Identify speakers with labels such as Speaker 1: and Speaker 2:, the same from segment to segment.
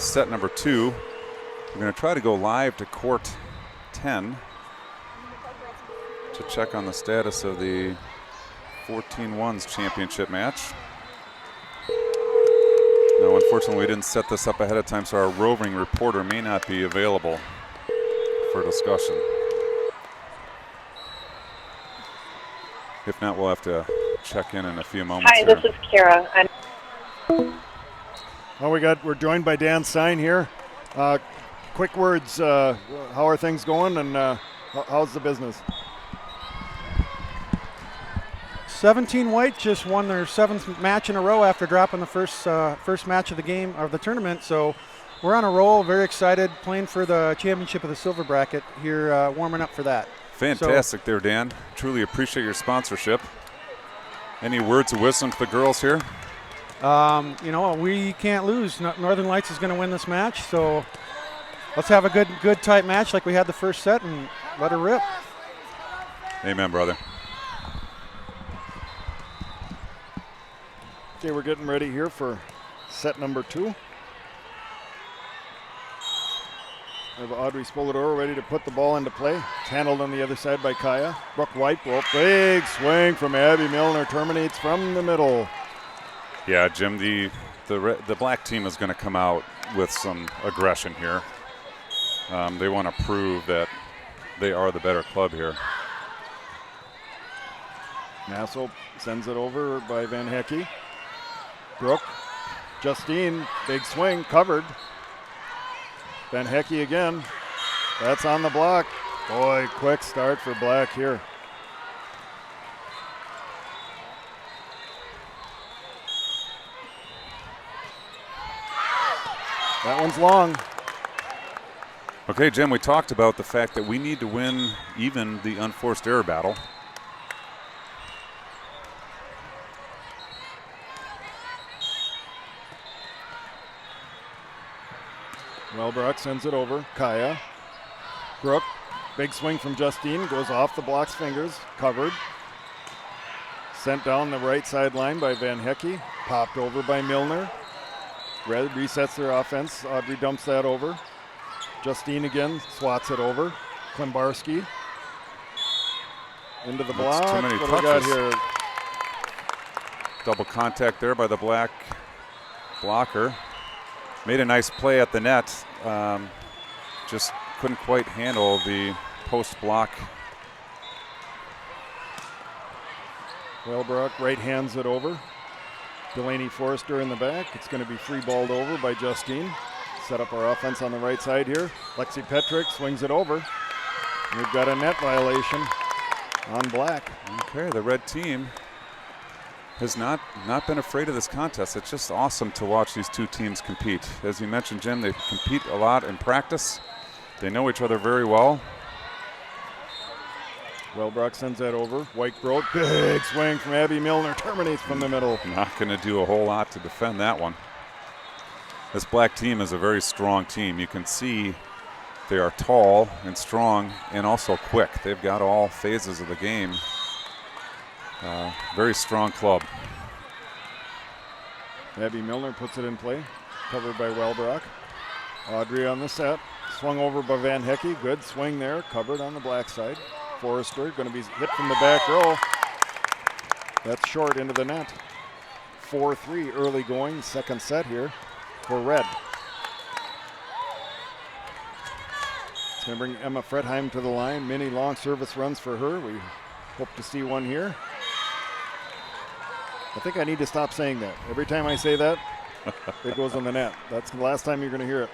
Speaker 1: set number 2. We're going to try to go live to court 10 to check on the status of the 14-1s championship match. Now, unfortunately, we didn't set this up ahead of time, so our roving reporter may not be available for discussion. If not, we'll have to check in a few moments.
Speaker 2: Hi, this is Kara.
Speaker 3: We're joined by Dan Stein here. Quick words, how are things going, and how's the business?
Speaker 4: 17 White just won their 7th match in a row after dropping the first match of the game of the tournament. So we're on a roll, very excited, playing for the championship of the silver bracket here, warming up for that.
Speaker 1: Fantastic there, Dan. Truly appreciate your sponsorship. Any words of wisdom to the girls here?
Speaker 4: We can't lose. Northern Lights is going to win this match, so let's have a good tight match like we had the first set and let her rip.
Speaker 1: Amen, brother.
Speaker 3: Okay, we're getting ready here for set number 2. We have Audrey Spolador ready to put the ball into play. It's handled on the other side by Kaya. Brooke White, big swing from Abby Milner, terminates from the middle.
Speaker 1: Yeah, Jim, the black team is going to come out with some aggression here. They want to prove that they are the better club here.
Speaker 3: Nassau sends it over by Van Hecke. Brooke, Justine, big swing, covered. Van Hecke again. That's on the block. Boy, quick start for black here. That one's long.
Speaker 1: Okay, Jim, we talked about the fact that we need to win even the unforced error battle.
Speaker 3: Wellbrook sends it over. Kaya. Brooke, big swing from Justine, goes off the block's fingers, covered. Sent down the right sideline by Van Hecke, popped over by Milner. Red resets their offense. Audrey dumps that over. Justine again swats it over. Klimbarski into the block.
Speaker 1: That's too many
Speaker 3: what do we got here?
Speaker 1: Double contact there by the black blocker. Made a nice play at the net. Just couldn't quite handle the post block.
Speaker 3: Wellbrook right hands it over. Delaney Forrester in the back. It's going to be free balled over by Justine. Set up our offense on the right side here. Lexi Petrick swings it over. We've got a net violation on black.
Speaker 1: Okay, the red team has not been afraid of this contest. It's just awesome to watch these two teams compete. As you mentioned, Jim, they compete a lot in practice. They know each other very well.
Speaker 3: Wellbrook sends that over. White broke. Big swing from Abby Milner. Terminates from the middle.
Speaker 1: Not going to do a whole lot to defend that one. This black team is a very strong team. You can see they are tall and strong and also quick. They've got all phases of the game. Very strong club.
Speaker 3: Abby Milner puts it in play. Covered by Wellbrook. Audrey on the set. Swung over by Van Hecke. Good swing there. Covered on the black side. Forrester going to be hit from the back row. That's short into the net. 4-3 early going. Second set here for red. It's going to bring Emma Fretheim to the line. Many long service runs for her. We hope to see one here. I think I need to stop saying that. Every time I say that, it goes on the net. That's the last time you're going to hear it.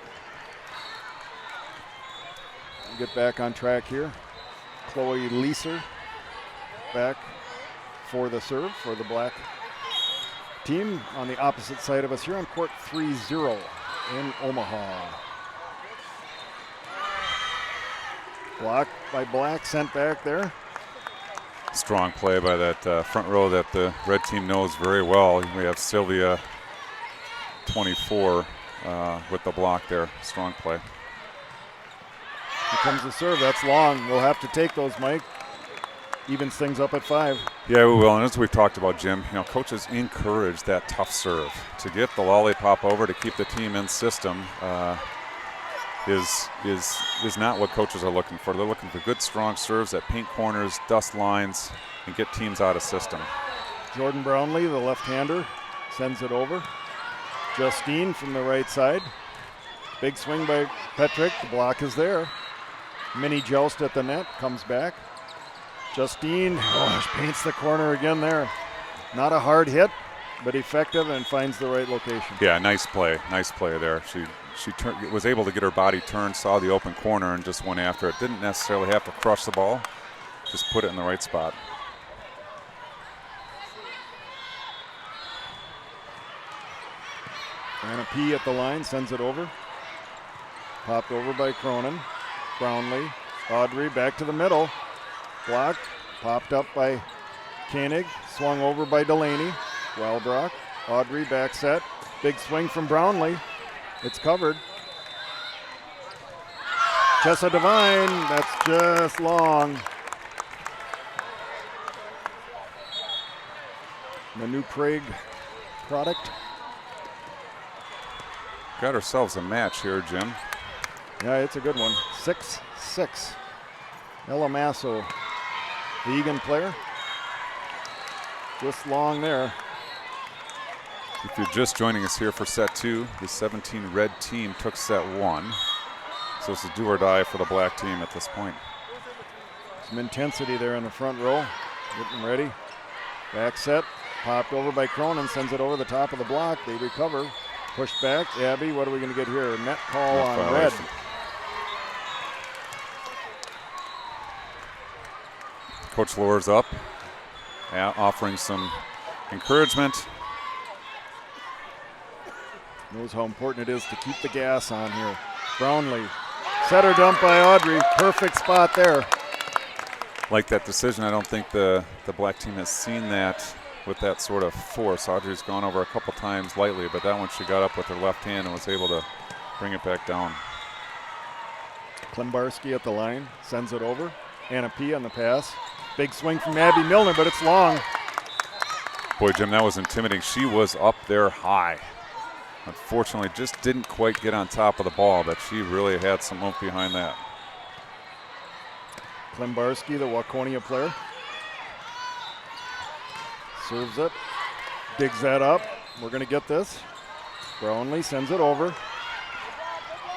Speaker 3: Get back on track here. Chloe Leeser back for the serve for the black team on the opposite side of us here on court 3-0 in Omaha. Blocked by Black, sent back there.
Speaker 1: Strong play by that front row that the red team knows very well. We have Sylvia, 24, with the block there. Strong play.
Speaker 3: Here comes the serve. That's long. We'll have to take those, Mike. evens things up at 5.
Speaker 1: Yeah, we will. And as we've talked about, Jim, coaches encourage that tough serve. To get the lollipop over to keep the team in system is not what coaches are looking for. They're looking for good, strong serves that paint corners, dust lines, and get teams out of system.
Speaker 3: Jordan Brownlee, the left-hander, sends it over. Justine from the right side. Big swing by Petrick. The block is there. Mini joust at the net. Comes back. Justine paints the corner again there. Not a hard hit, but effective and finds the right location.
Speaker 1: Yeah, nice play. Nice play there. She was able to get her body turned, saw the open corner, and just went after it. Didn't necessarily have to crush the ball. Just put it in the right spot.
Speaker 3: Anna P. at the line, sends it over. Popped over by Cronin. Brownlee. Audrey back to the middle. Blocked. Popped up by Koenig. Swung over by Delaney. Wellbrock. Audrey back set. Big swing from Brownlee. It's covered. Chessa Devine. That's just long. The new Prague product.
Speaker 1: Got ourselves a match here, Jim.
Speaker 3: Yeah, it's a good one. 6-6. Ella Masso, the Egan player. Just long there.
Speaker 1: If you're just joining us here for set 2, the 17 red team took set 1. So it's a do or die for the black team at this point.
Speaker 3: Some intensity there in the front row. Getting ready. Back set. Popped over by Cronin. Sends it over the top of the block. They recover. Pushed back. Abby, what are we going to get here? Net call on red.
Speaker 1: Coach Lohr's up, offering some encouragement.
Speaker 3: Knows how important it is to keep the gas on here. Brownlee. Setter dump by Audrey. Perfect spot there.
Speaker 1: Like that decision, I don't think the black team has seen that with that sort of force. Audrey's gone over a couple times lightly, but that one she got up with her left hand and was able to bring it back down.
Speaker 3: Klimbarski at the line, sends it over. Anna P. on the pass. Big swing from Abby Milner, but it's long.
Speaker 1: Boy, Jim, that was intimidating. She was up there high. Unfortunately, just didn't quite get on top of the ball, but she really had some oomph behind that.
Speaker 3: Klimbarski, the Waconia player. Serves it, digs that up. We're going to get this. Brownlee sends it over.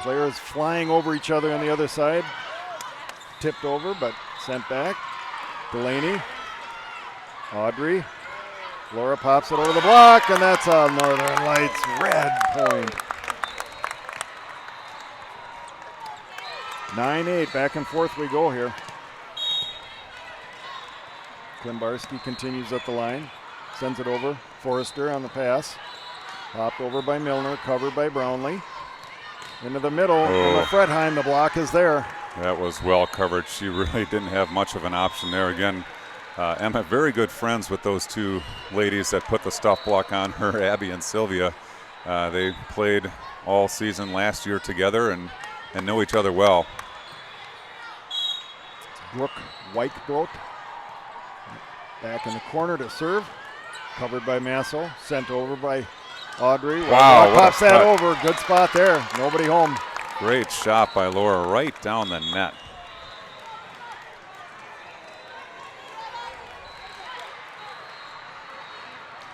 Speaker 3: Players flying over each other on the other side. Tipped over, but sent back. Delaney. Audrey. Laura pops it over the block, and that's a Northern Lights red point. 9-8, back and forth we go here. Klimbarski continues at the line, sends it over. Forrester on the pass. Popped over by Milner, covered by Brownlee. Into the middle, Emma Fredheim, the block is there.
Speaker 1: That was well covered. She really didn't have much of an option there. Again, Emma, very good friends with those two ladies that put the stuff block on her, Abby and Sylvia. They played all season last year together and know each other well.
Speaker 3: Brooke Whitebrook back in the corner to serve. Covered by Masso, sent over by Audrey.
Speaker 1: Wow,
Speaker 3: pops that over. Good spot there. Nobody home.
Speaker 1: Great shot by Laura right down the net.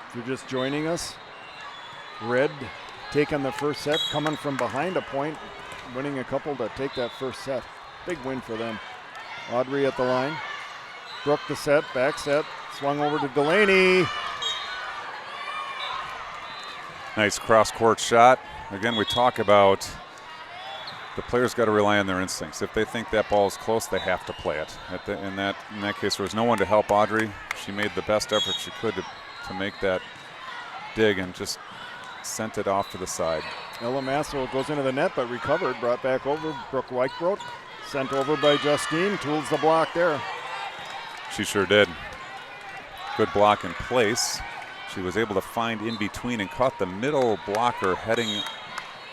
Speaker 3: If you're just joining us, Red taking the first set, coming from behind a point, winning a couple to take that first set. Big win for them. Audrey at the line. Brooke the set, back set, swung over to Delaney.
Speaker 1: Nice cross-court shot. Again, we talk about the players got to rely on their instincts. If they think that ball is close, they have to play it. In that case, there was no one to help Audrey. She made the best effort she could to make that dig and just sent it off to the side.
Speaker 3: Ella Masso goes into the net, but recovered, brought back over. Brooke Whitebrook, sent over by Justine, tools the block there.
Speaker 1: She sure did. Good block in place. She was able to find in between and caught the middle blocker heading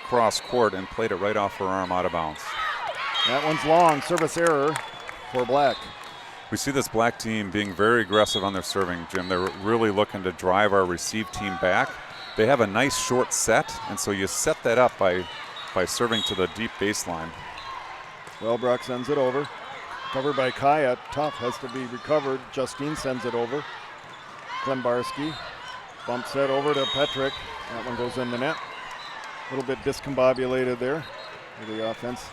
Speaker 1: cross court and played it right off her arm out of bounds.
Speaker 3: That one's long, service error for Black.
Speaker 1: We see this black team being very aggressive on their serving, Jim. They're really looking to drive our receive team back. They have a nice short set, and so you set that up by serving to the deep baseline.
Speaker 3: Wellbrook sends it over. Covered by Kaya. Tough, has to be recovered. Justine sends it over. Klembarski bumps that over to Petrick. That one goes in the net. A little bit discombobulated there for the offense.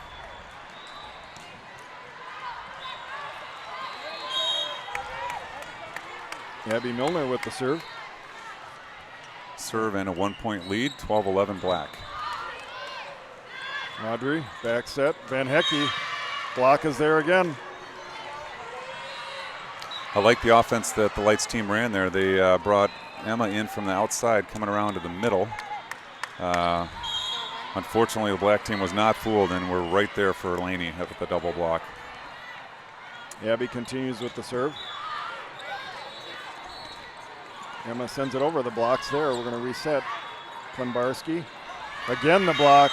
Speaker 3: Abby Milner with the serve.
Speaker 1: Serve and a 1-point lead, 12-11 black.
Speaker 3: Audrey, back set. Van Hecke. Block is there again.
Speaker 1: I like the offense that the Lights team ran there. They brought Emma in from the outside, coming around to the middle. Unfortunately, the black team was not fooled, and we're right there for Laney with the double block.
Speaker 3: Abby continues with the serve. Emma sends it over. The block's there. We're going to reset. Klembarski. Again, the block.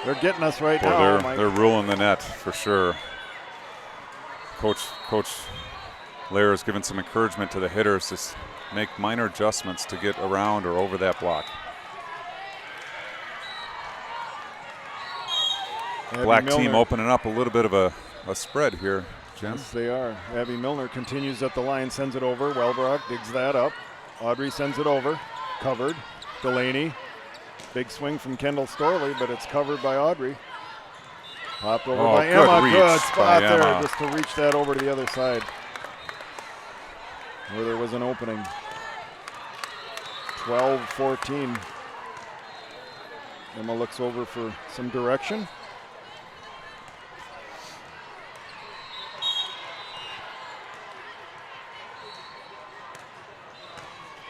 Speaker 3: They're getting us right now.
Speaker 1: They're ruling the net for sure. Coach Lair is giving some encouragement to the hitters to make minor adjustments to get around or over that block.
Speaker 3: Abby
Speaker 1: Black
Speaker 3: Milner.
Speaker 1: team opening up a little bit of a spread here, Jim.
Speaker 3: Yes, they are. Abby Milner continues at the line, sends it over. Wellbrook digs that up. Audrey sends it over. Covered. Delaney. Big swing from Kendall Storley, but it's covered by Audrey. Popped over by
Speaker 1: good
Speaker 3: Emma.
Speaker 1: reach
Speaker 3: Good spot
Speaker 1: by
Speaker 3: there
Speaker 1: Emma.
Speaker 3: just to reach that over to the other side where there was an opening. 12-14. Emma looks over for some direction.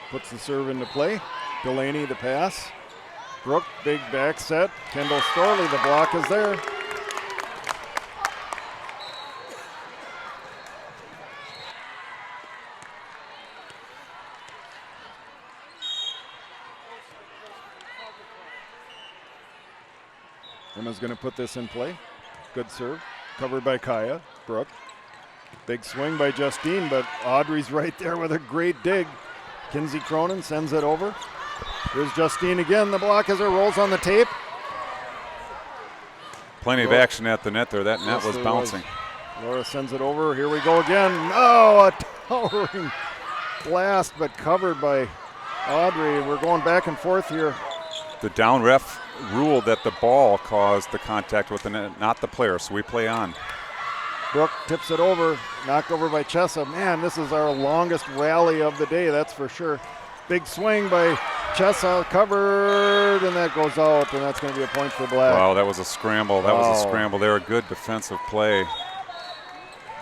Speaker 3: Puts the serve into play. Delaney the pass. Brooke, big back set. Kendall Storley, the block is there. Emma's going to put this in play. Good serve. Covered by Kaya. Brooke. Big swing by Justine, but Audrey's right there with a great dig. Kinsey Cronin sends it over. Here's Justine again. The block as it rolls on the tape.
Speaker 1: Plenty of action at the net there. That net was bouncing.
Speaker 3: Laura sends it over. Here we go again. Oh, a towering blast, but covered by Audrey. We're going back and forth here.
Speaker 1: The down ref ruled that the ball caused the contact with the net, not the player, so we play on.
Speaker 3: Brooke tips it over, knocked over by Chessa. Man, this is our longest rally of the day, that's for sure. Big swing by Chessa, covered, and that goes out, and that's going to be a point for Black.
Speaker 1: Wow, that was a scramble. That was a scramble there. A good defensive play.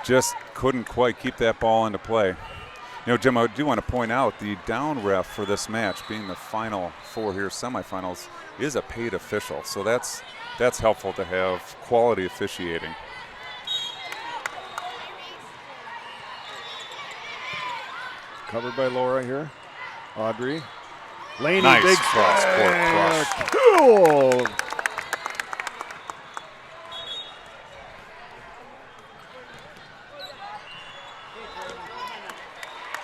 Speaker 1: Just couldn't quite keep that ball into play. You know, Jim, I do want to point out the down ref for this match, being the final four here, semifinals, is a paid official. So that's helpful to have quality officiating.
Speaker 3: Covered by Laura here. Audrey. Laney,
Speaker 1: Nice
Speaker 3: big
Speaker 1: cross-court crush.
Speaker 3: Cool.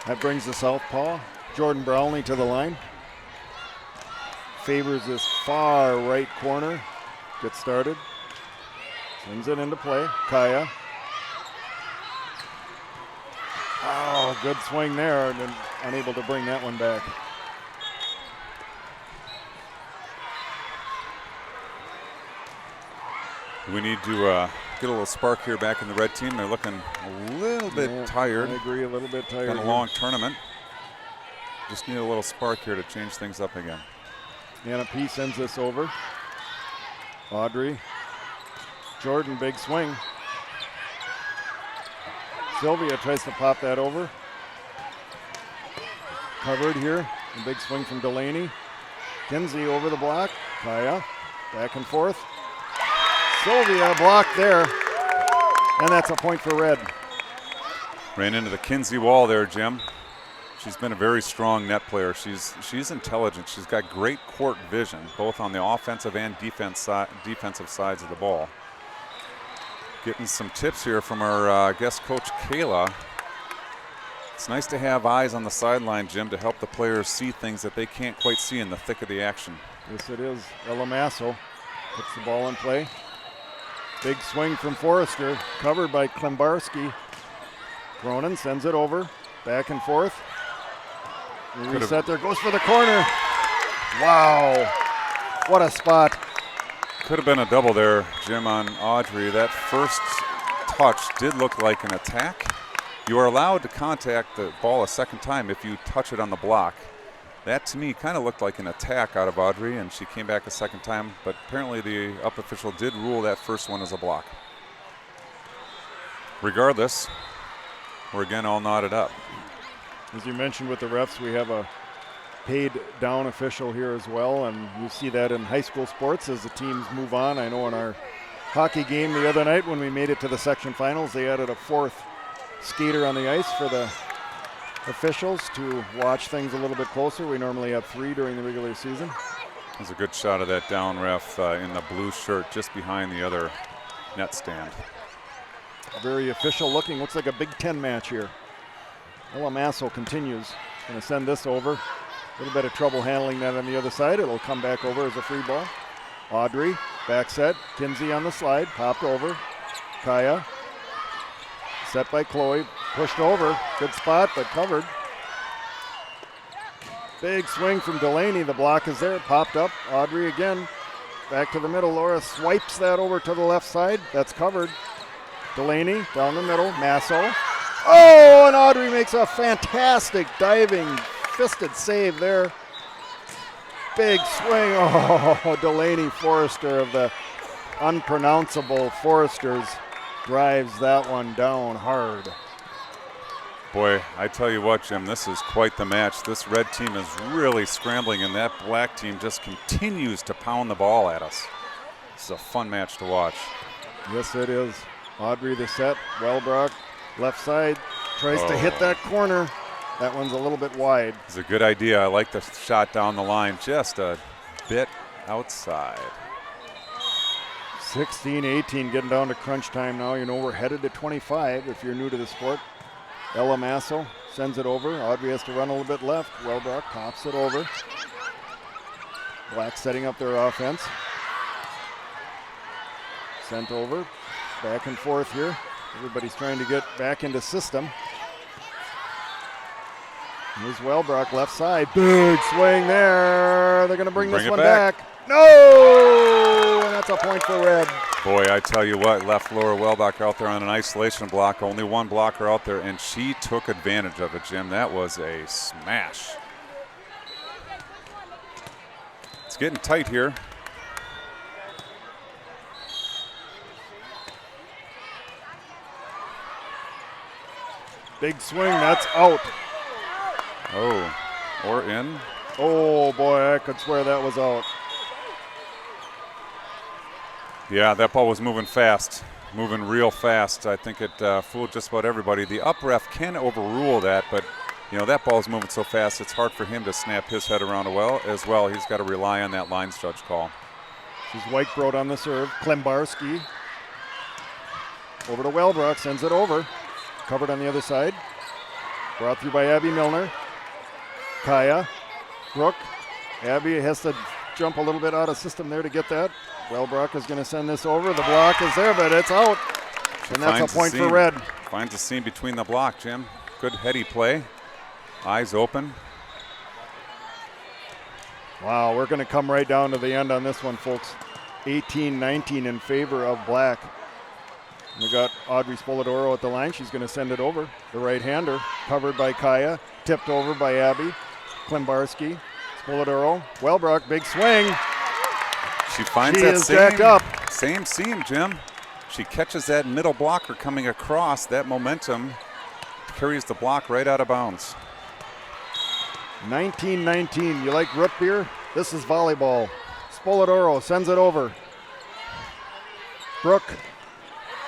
Speaker 3: That brings the southpaw, Jordan Brownlee, to the line. Favors this far right corner. Gets started. Sends it into play. Kaya. Oh, good swing there, and unable to bring that one back.
Speaker 1: We need to get a little spark here back in the red team. They're looking a little bit tired.
Speaker 3: I agree, a little bit tired.
Speaker 1: Been a long tournament. Just need a little spark here to change things up again.
Speaker 3: Anna P sends this over. Audrey. Jordan, big swing. Sylvia tries to pop that over. Covered here. A big swing from Delaney. Kinsey over the block. Kaya. Back and forth. Sylvia blocked there. And that's a point for red.
Speaker 1: Ran into the Kinsey wall there, Jim. She's been a very strong net player. She's intelligent. She's got great court vision, both on the offensive and defensive sides of the ball. Getting some tips here from our guest coach, Kayla. It's nice to have eyes on the sideline, Jim, to help the players see things that they can't quite see in the thick of the action.
Speaker 3: Yes, it is. Elamasso puts the ball in play. Big swing from Forrester, covered by Klembarski. Cronin sends it over, back and forth. Reset there, goes for the corner. Wow, what a spot.
Speaker 1: Could have been a double there, Jim, on Audrey. That first touch did look like an attack. You are allowed to contact the ball a second time if you touch it on the block. That, to me, kind of looked like an attack out of Audrey, and she came back a second time, but apparently the up official did rule that first one as a block. Regardless, we're again all knotted up.
Speaker 3: As you mentioned with the refs, we have a paid down official here as well, and you see that in high school sports as the teams move on. I know in our hockey game the other night when we made it to the section finals, they added a fourth skater on the ice for the officials to watch things a little bit closer. We normally have 3 during the regular season.
Speaker 1: There's a good shot of that down ref in the blue shirt just behind the other net stand.
Speaker 3: Very official looking, looks like a Big Ten match here. Elamasso continues, going to send this over. A little bit of trouble handling that on the other side. It'll come back over as a free ball. Audrey, back set, Kinsey on the slide, popped over. Kaya, set by Chloe, pushed over, good spot, but covered. Big swing from Delaney, the block is there, popped up. Audrey again, back to the middle. Laura swipes that over to the left side, that's covered. Delaney down the middle, Masso. Oh, and Audrey makes a fantastic diving, fisted save there. Big swing, oh, Delaney Forrester of the unpronounceable Forresters drives that one down hard.
Speaker 1: Boy, I tell you what, Jim, this is quite the match. This red team is really scrambling, and that black team just continues to pound the ball at us. This is a fun match to watch.
Speaker 3: Yes, it is. Audrey the set, Wellbrock, left side, tries to hit that corner. That one's a little bit wide.
Speaker 1: It's a good idea. I like the shot down the line, just a bit outside.
Speaker 3: 16-18, getting down to crunch time now. You know we're headed to 25 if you're new to the sport. Elamasso sends it over. Audrey has to run a little bit left. Wellbrock pops it over. Black setting up their offense. Sent over. Back and forth here. Everybody's trying to get back into system. Here's Wellbrock left side. Big swing there. They're going to bring this one back. No! And that's a point for red.
Speaker 1: Boy, I tell you what, left Laura Wellbrock out there on an isolation block. Only one blocker out there, and she took advantage of it, Jim. That was a smash. It's getting tight here.
Speaker 3: Big swing, that's out.
Speaker 1: Oh, or in.
Speaker 3: Oh boy, I could swear that was out.
Speaker 1: Yeah, that ball was moving fast, moving real fast. I think it fooled just about everybody. The up ref can overrule that, but you know that ball's moving so fast it's hard for him to snap his head around as well. He's got to rely on that lines judge call.
Speaker 4: This is Whitebrod on the serve. Klembarski over to Wellbrock, sends it over. Covered on the other side. Brought through by Abby Milner. Kaya, Brooke. Abby has to jump a little bit out of system there to get that. Wellbrock is going to send this over. The block is there, but it's out. And that's a point for red.
Speaker 1: Finds a seam between the block, Jim. Good heady play. Eyes open.
Speaker 3: Wow, we're going to come right down to the end on this one, folks. 18-19 in favor of black. We got Audrey Spoladoro at the line. She's going to send it over. The right-hander, covered by Kaya, tipped over by Abby. Klembarski, Spoladoro, Wellbrock, big swing.
Speaker 1: She finds same seam, Jim. She catches that middle blocker coming across. That momentum carries the block right out of bounds.
Speaker 3: 19-19. You like root beer? This is volleyball. Spoladoro sends it over. Brooke.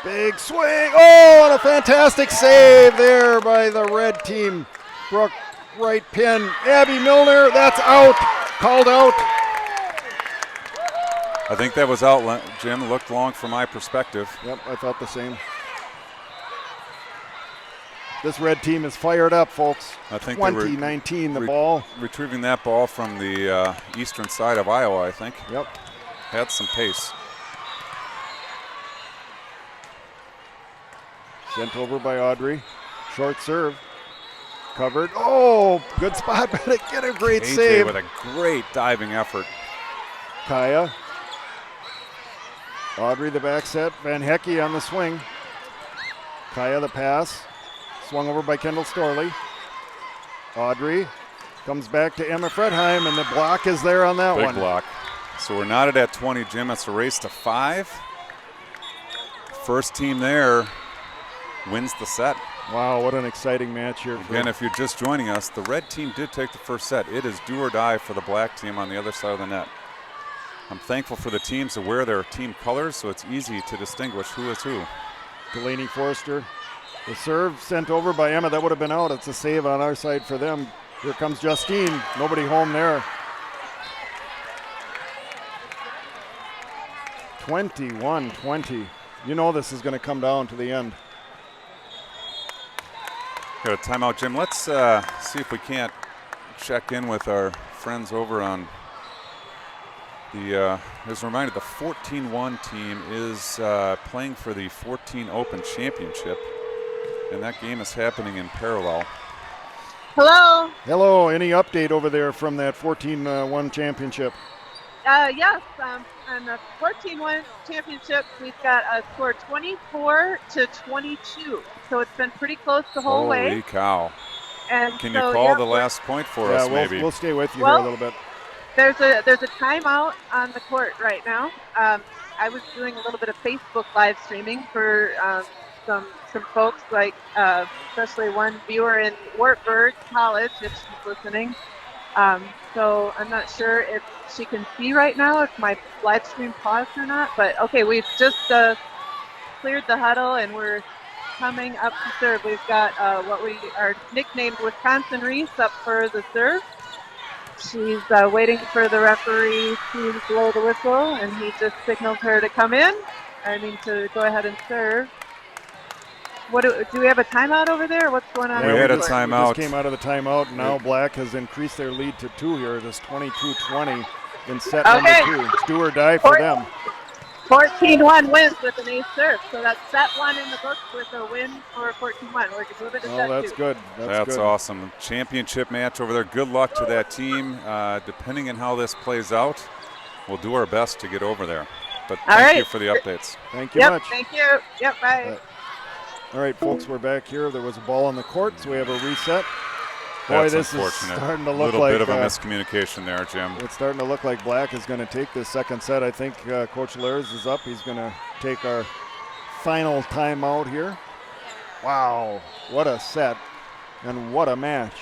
Speaker 3: Big swing. Oh, and a fantastic save there by the red team. Brooke, right pin. Abby Milner, that's out. Called out.
Speaker 1: I think that was out, Jim. Looked long from my perspective.
Speaker 3: Yep, I thought the same. This red team is fired up, folks.
Speaker 1: I think
Speaker 3: 2019, the ball.
Speaker 1: Retrieving that ball from the eastern side of Iowa, I think.
Speaker 3: Yep.
Speaker 1: Had some pace.
Speaker 3: Sent over by Audrey. Short serve. Covered. Oh, good spot, but get a great
Speaker 1: AJ
Speaker 3: save.
Speaker 1: with a great diving effort.
Speaker 3: Kaya. Audrey the back set. Van Hecke on the swing. Kaya the pass. Swung over by Kendall Storley. Audrey comes back to Emma Fredheim, and the block is there on that one.
Speaker 1: Big block. So we're knotted at 20, Jim. It's a race to 5. First team there wins the set.
Speaker 3: Wow, what an exciting match here.
Speaker 1: Again, if you're just joining us, the red team did take the first set. It is do or die for the black team on the other side of the net. I'm thankful for the teams to wear their team colors, so it's easy to distinguish who is who.
Speaker 3: Delaney Forrester. The serve sent over by Emma. That would have been out. It's a save on our side for them. Here comes Justine. Nobody home there. 21-20. You know this is going to come down to the end.
Speaker 1: Got a timeout, Jim. Let's see if we can't check in with our friends over on the, as a reminder, the 14-1 team is playing for the 14 Open Championship, and that game is happening in parallel.
Speaker 2: Hello.
Speaker 3: Hello. Any update over there from that 14-1 championship?
Speaker 2: Yes, on the 14-1 championship, we've got a score 24-22. So it's been pretty close the whole way.
Speaker 1: Holy cow.
Speaker 2: And
Speaker 1: Can
Speaker 2: so,
Speaker 1: you call the last point for us, maybe?
Speaker 3: We'll stay with you here a little bit.
Speaker 2: There's a timeout on the court right now. I was doing a little bit of Facebook live streaming for some folks, like especially one viewer in Wartburg College, if she's listening. So I'm not sure if she can see right now if my live stream paused or not. But okay, we've just cleared the huddle and we're coming up to serve. We've got what we are nicknamed Wisconsin Reese up for the serve. She's waiting for the referee to blow the whistle, and he just signaled her to come in. To go ahead and serve. Do we have a timeout over there? What's going on?
Speaker 1: We had a timeout.
Speaker 3: We just came out of the timeout, and now Black has increased their lead to 2 here. It is 22-20 in set number 2. It's do or die for them.
Speaker 2: 14-1 wins with an ace serve. So that's set 1 in the books with a win for 14-1. We're moving to set 2.
Speaker 3: That's good.
Speaker 1: That's
Speaker 3: good.
Speaker 1: Awesome. Championship match over there. Good luck to that team. Depending on how this plays out, we'll do our best to get over there. But thank you for the updates.
Speaker 3: Thank you much.
Speaker 2: Thank you. Yep, bye.
Speaker 3: All right, folks, we're back here. There was a ball on the court, so we have a reset. Boy,
Speaker 1: That's
Speaker 3: this is
Speaker 1: unfortunate.
Speaker 3: starting to
Speaker 1: A
Speaker 3: look
Speaker 1: little
Speaker 3: like
Speaker 1: bit of a miscommunication there, Jim.
Speaker 3: It's starting to look like Black is going to take this second set. I think Coach Lairs is up. He's going to take our final timeout here. Wow, what a set and what a match.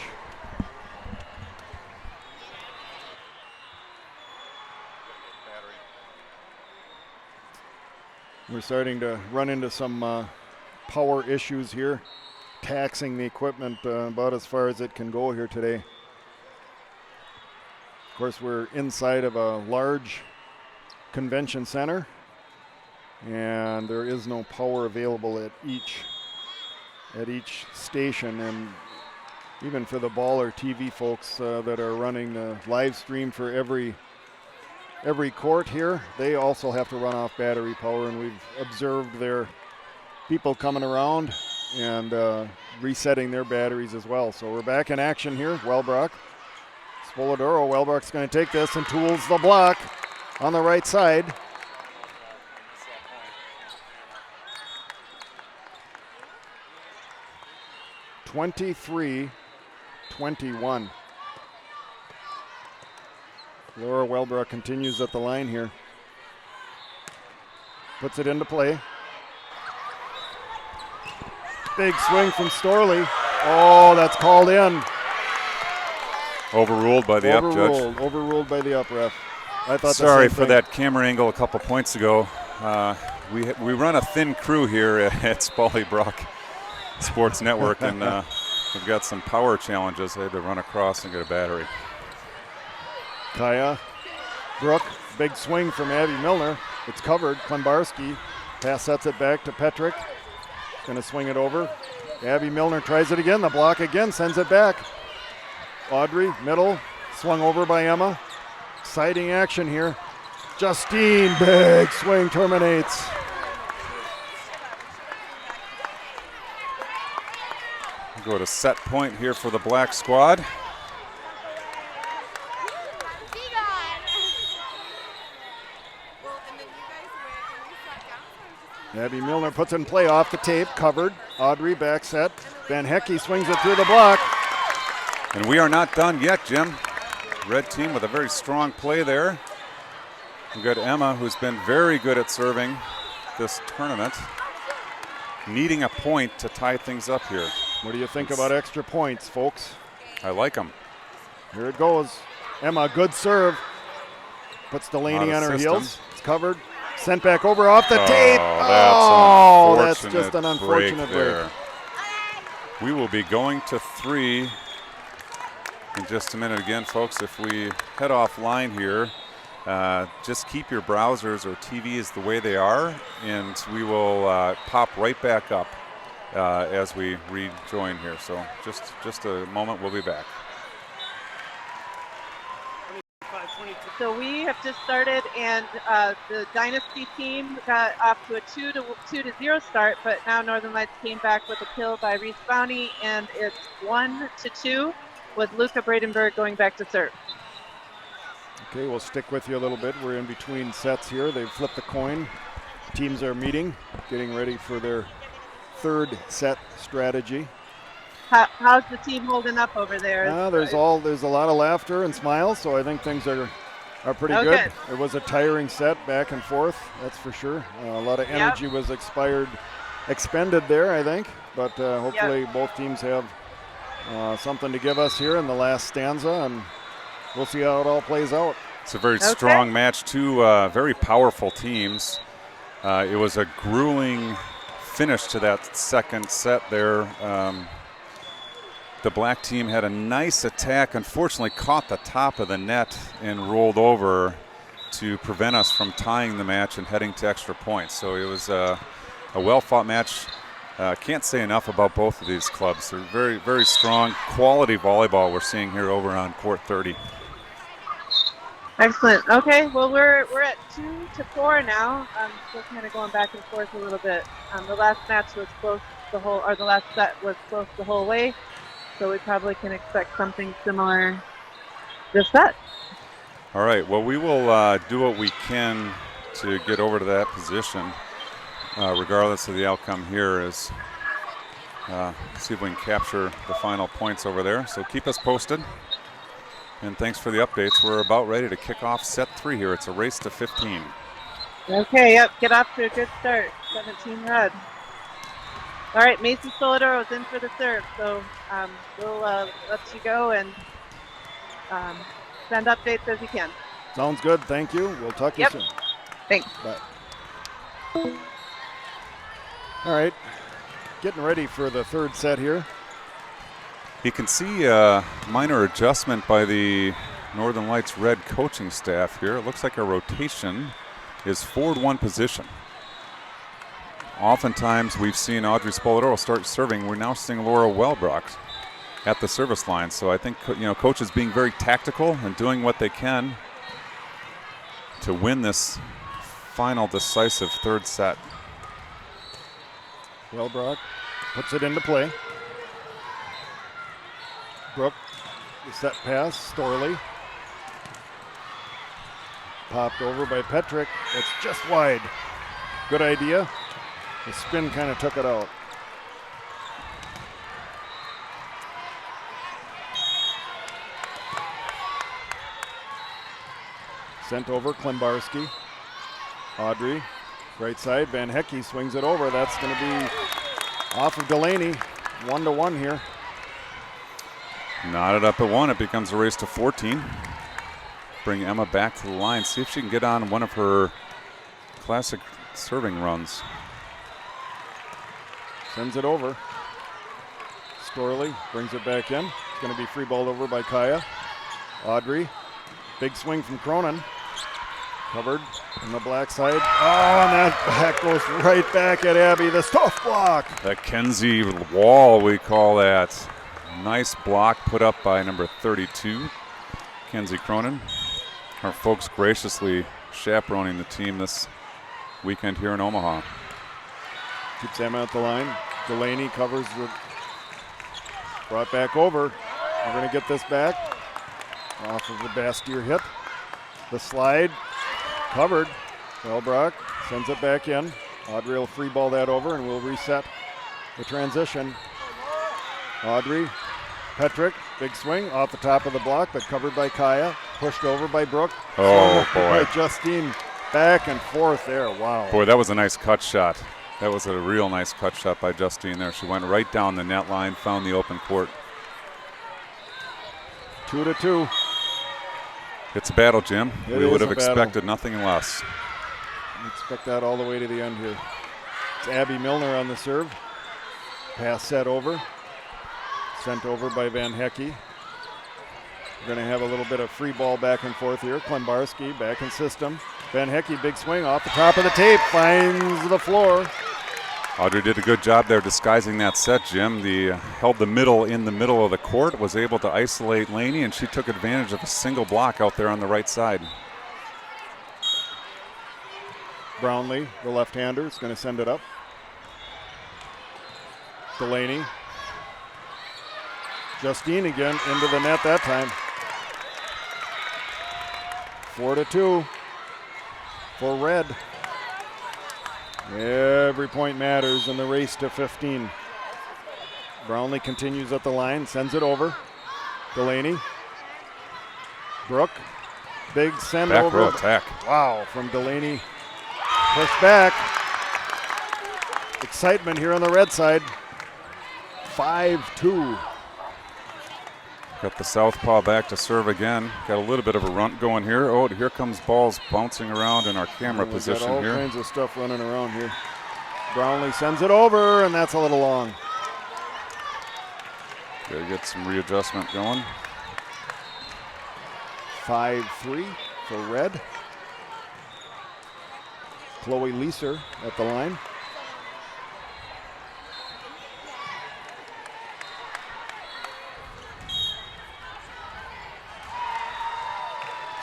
Speaker 3: We're starting to run into some power issues here, taxing the equipment about as far as it can go here today. Of course, we're inside of a large convention center, and there is no power available at each station. And even for the Baller TV folks that are running the live stream for every court here, they also have to run off battery power, and we've observed their people coming around and resetting their batteries as well. So we're back in action here. Wellbrock, Spoladoro. Wellbrock's going to take this and tools the block on the right side. (23-21). Laura Wellbrock continues at the line here. Puts it into play. Big swing from Storley. Oh, that's called in.
Speaker 1: Overruled by the up judge.
Speaker 3: Overruled by the up ref. I thought.
Speaker 1: Sorry for that camera angle a couple points ago. We run a thin crew here at Spally Brock Sports Network, and we've got some power challenges. I had to run across and get a battery.
Speaker 3: Kaya, Brooke, big swing from Abby Milner. It's covered. Klembarski pass sets it back to Petrick. Going to swing it over. Abby Milner tries it again. The block again, sends it back. Audrey, middle, swung over by Emma. Exciting action here. Justine, big swing, terminates.
Speaker 1: Go to set point here for the black squad.
Speaker 3: Abby Milner puts it in play off the tape, covered. Audrey back set. Van Hecke swings it through the block.
Speaker 1: And we are not done yet, Jim. Red team with a very strong play there. We've got Emma, who's been very good at serving this tournament, needing a point to tie things up here.
Speaker 3: What do you think about extra points, folks?
Speaker 1: I like them.
Speaker 3: Here it goes. Emma, good serve. Puts Delaney on her heels. It's covered. Sent back over off the tape. That's just an unfortunate break.
Speaker 1: We will be going to 3 in just a minute. Again, folks, if we head offline here, just keep your browsers or TVs the way they are, and we will pop right back up as we rejoin here. So just a moment, we'll be back.
Speaker 2: So we have just started, and the Dynasty team got off to a 2-0 start, but now Northern Lights came back with a kill by Reese Bowney, and it's 1-2 with Luca Bradenberg going back to serve.
Speaker 3: Okay, we'll stick with you a little bit. We're in between sets here. They've flipped the coin. Teams are meeting, getting ready for their third set strategy.
Speaker 2: How's the team holding up over there?
Speaker 3: There's a lot of laughter and smiles, so I think things are pretty good. It was a tiring set, back and forth, that's for sure. A lot of energy was expended there, I think, but hopefully both teams have something to give us here in the last stanza, and we'll see how it all plays out.
Speaker 1: It's a very strong match, two very powerful teams. It was a grueling finish to that second set there. The black team had a nice attack, unfortunately caught the top of the net and rolled over to prevent us from tying the match and heading to extra points. So it was a well-fought match. Can't say enough about both of these clubs. They're very, very strong, quality volleyball we're seeing here over on court 30.
Speaker 2: Excellent. Okay, well we're at 2-4 now. Still kind of going back and forth a little bit. The last match was close the last set was close the whole way. So we probably can expect something similar this set.
Speaker 1: All right, well, we will do what we can to get over to that position, regardless of the outcome here, is see if we can capture the final points over there. So keep us posted, and thanks for the updates. We're about ready to kick off set 3 here. It's a race to 15.
Speaker 2: Okay, get off to a good start, 17 red. All right, Macy Solidoro's in for the serve, so we'll let you go and send updates as you can.
Speaker 3: Sounds good. Thank you. We'll talk to you soon.
Speaker 2: Thanks.
Speaker 3: Bye. All right, getting ready for the third set here.
Speaker 1: You can see a minor adjustment by the Northern Lights Red coaching staff here. It looks like a rotation is forward one position. Oftentimes we've seen Audrey Spolidoro start serving. We're now seeing Laura Wellbrock at the service line. So I think coaches being very tactical and doing what they can to win this final decisive third set.
Speaker 3: Wellbrock puts it into play. Brooke, the set pass, Storley. Popped over by Petrick. It's just wide. Good idea. The spin kind of took it out. Sent over, Klembarski. Audrey, right side. Van Hecke swings it over. That's going to be off of Delaney. 1-1 here.
Speaker 1: Knotted up at 1. It becomes a race to 14. Bring Emma back to the line. See if she can get on one of her classic serving runs.
Speaker 3: Sends it over. Storley brings it back in. It's going to be free balled over by Kaya. Audrey, big swing from Cronin. Covered on the black side. Oh, and that back goes right back at Abby. The tough block.
Speaker 1: That Kenzie wall, we call that. Nice block put up by number 32, Kenzie Cronin. Our folks graciously chaperoning the team this weekend here in Omaha.
Speaker 3: Keeps Emma at the line. Delaney covers the. Brought back over. We're going to get this back. Off of the Bastier hit. The slide. Covered. Wellbrock sends it back in. Audrey will free ball that over and we'll reset the transition. Audrey. Petrick. Big swing off the top of the block, but covered by Kaya. Pushed over by Brooke.
Speaker 1: Oh, boy.
Speaker 3: By Justine. Back and forth there. Wow.
Speaker 1: Boy, that was a nice cut shot. That was a real nice cut shot by Justine there. She went right down the net line, found the open court.
Speaker 3: 2-2.
Speaker 1: It's a battle, Jim.
Speaker 3: It
Speaker 1: We would
Speaker 3: is
Speaker 1: have
Speaker 3: a battle.
Speaker 1: expected nothing less.
Speaker 3: Expect that all the way to the end here. It's Abby Milner on the serve. Pass set over. Sent over by Van Hecky. We're going to have a little bit of free ball back and forth here. Klembarski back in system. Van Hecky, big swing off the top of the tape, finds the floor.
Speaker 1: Audrey did a good job there disguising that set, Jim. Held the middle in the middle of the court, was able to isolate Laney, and she took advantage of a single block out there on the right side.
Speaker 3: Brownlee, the left-hander, is going to send it up. Delaney. Justine again into the net that time. 4-2 for Red. Every point matters in the race to 15. Brownlee continues at the line, sends it over. Delaney. Brooke. Big send
Speaker 1: Back
Speaker 3: over.
Speaker 1: row attack.
Speaker 3: Wow, from Delaney. Push back. Excitement here on the Red side. 5-2.
Speaker 1: Got the southpaw back to serve again. Got a little bit of a runt going here. Oh, here comes balls bouncing around in our camera position
Speaker 3: all
Speaker 1: here.
Speaker 3: All kinds of stuff running around here. Brownlee sends it over, and that's a little long.
Speaker 1: Got to get some readjustment going.
Speaker 3: 5-3 for Red. Chloe Leeser at the line.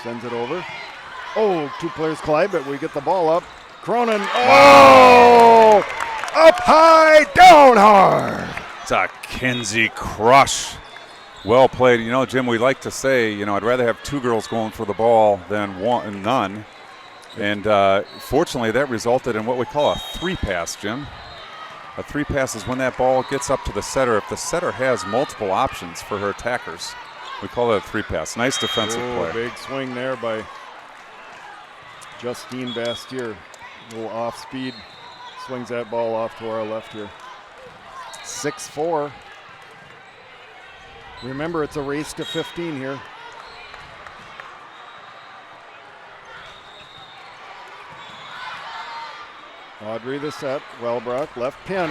Speaker 3: Sends it over. Oh, two players collide, but we get the ball up. Cronin. Oh! Up high, down hard.
Speaker 1: It's a Kenzie crush. Well played. You know, Jim, we like to say, I'd rather have two girls going for the ball than none. And fortunately, that resulted in what we call a three pass, Jim. A three pass is when that ball gets up to the setter. If the setter has multiple options for her attackers, we call that a three pass. Nice defensive play.
Speaker 3: Big swing there by Justine Bastier. A little off speed. Swings that ball off to our left here. 6-4. Remember, it's a race to 15 here. Audrey the set. Wellbrock, left pin.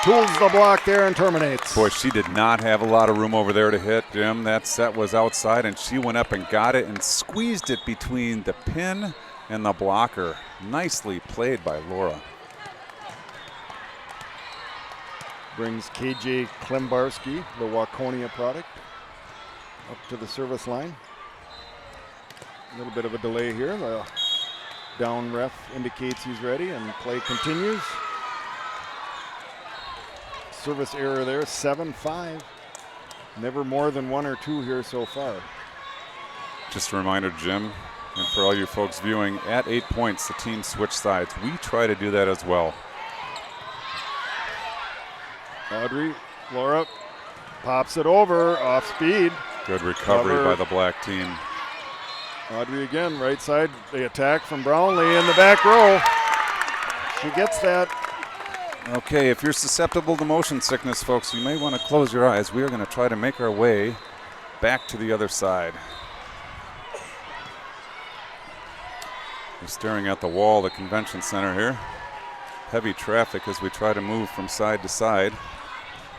Speaker 3: Tools the block there and terminates.
Speaker 1: Boy, she did not have a lot of room over there to hit, Jim. That set was outside, and she went up and got it and squeezed it between the pin and the blocker. Nicely played by Laura.
Speaker 3: Brings KJ Klembarski, the Waconia product, up to the service line. A little bit of a delay here. The down ref indicates he's ready, and play continues. Service error there, 7-5. Never more than one or two here so far.
Speaker 1: Just a reminder, Jim, and for all you folks viewing, at 8 points, the team switch sides. We try to do that as well.
Speaker 3: Audrey, Laura pops it over, off speed.
Speaker 1: Good recovery by the black team.
Speaker 3: Audrey again, right side. The attack from Brownlee in the back row. She gets that.
Speaker 1: Okay, if you're susceptible to motion sickness, folks, you may want to close your eyes. We are going to try to make our way back to the other side. We're staring at the wall of the convention center here. Heavy traffic as we try to move from side to side.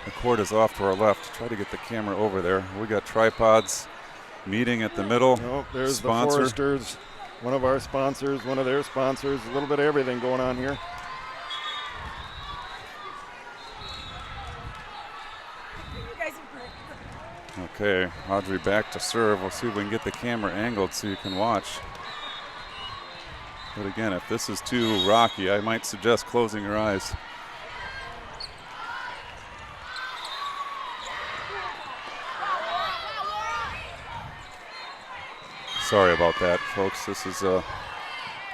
Speaker 1: The court is off to our left. Try to get the camera over there. We got tripods meeting at the middle.
Speaker 3: Oh, there's
Speaker 1: Sponsor.
Speaker 3: the Foresters One of our sponsors, one of their sponsors, a little bit of everything going on here.
Speaker 1: Okay, Audrey back to serve. We'll see if we can get the camera angled so you can watch. But again, if this is too rocky, I might suggest closing your eyes. Sorry about that, folks. This is a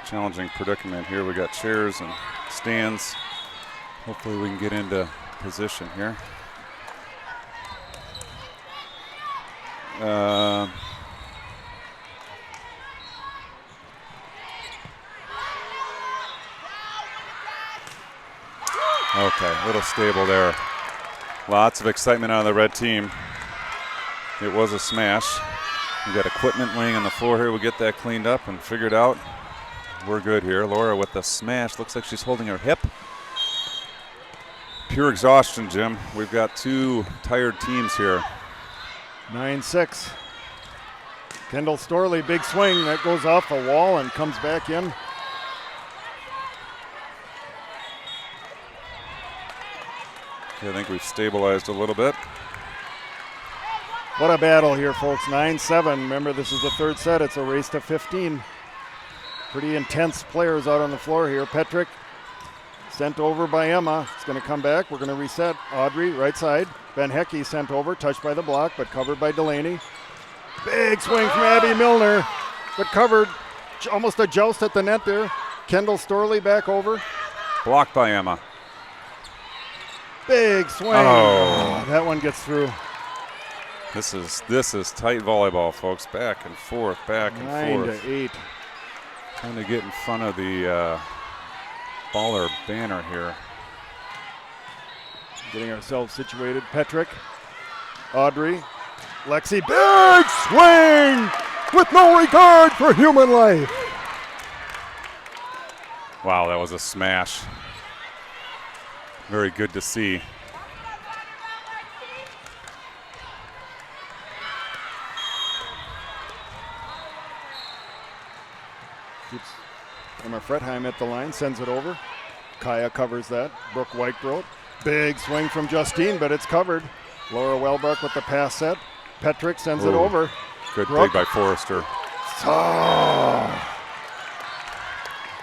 Speaker 1: challenging predicament here. We got chairs and stands. Hopefully we can get into position here. Okay, a little stable there. Lots of excitement out of the red team. It was a smash. We got equipment laying on the floor here. We'll get that cleaned up and figured out. We're good here. Laura with the smash. Looks like she's holding her hip. Pure exhaustion, Jim. We've got two tired teams here.
Speaker 3: 9-6. Kendall Storley, big swing. That goes off the wall and comes back in.
Speaker 1: I think we've stabilized a little bit.
Speaker 3: What a battle here, folks. 9-7. Remember, this is the third set. It's a race to 15. Pretty intense players out on the floor here. Petrick sent over by Emma. It's going to come back. We're going to reset. Audrey, right side. Ben Hecky sent over, touched by the block, but covered by Delaney. Big swing from Abby Milner, but covered. Almost a joust at the net there. Kendall Storley back over.
Speaker 1: Blocked by Emma.
Speaker 3: Big swing.
Speaker 1: Oh.
Speaker 3: That one gets through.
Speaker 1: This is tight volleyball, folks. Back and forth, back and forth.
Speaker 3: 9-8.
Speaker 1: Trying to get in front of the baller banner here.
Speaker 3: Getting ourselves situated. Petrick, Audrey, Lexi. Big swing with no regard for human life.
Speaker 1: Wow, that was a smash. Very good to see.
Speaker 3: Keeps Emma Fretheim at the line, sends it over. Kaya covers that. Brooke Whitebrook. Big swing from Justine, but it's covered. Laura Welbrook with the pass set. Petrick sends it over.
Speaker 1: Good
Speaker 3: Brooke.
Speaker 1: dig by Forrester.
Speaker 3: Oh.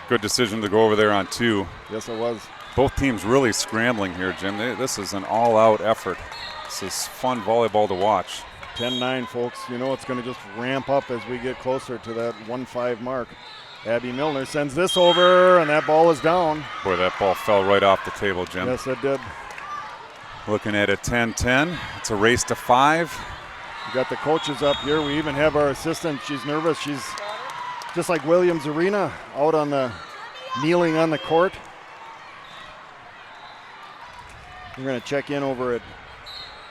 Speaker 1: Good decision to go over there on two.
Speaker 3: Yes, it was.
Speaker 1: Both teams really scrambling here, Jim. This is an all-out effort. This is fun volleyball to watch.
Speaker 3: 10-9, folks. You know it's going to just ramp up as we get closer to that 1-5 mark. Abby Milner sends this over, and that ball is down.
Speaker 1: Boy, that ball fell right off the table, Jim.
Speaker 3: Yes, it did.
Speaker 1: Looking at a 10-10. It's a race to 5.
Speaker 3: We got the coaches up here. We even have our assistant. She's nervous. She's just like Williams Arena, out on the, kneeling on the court. We're going to check in over at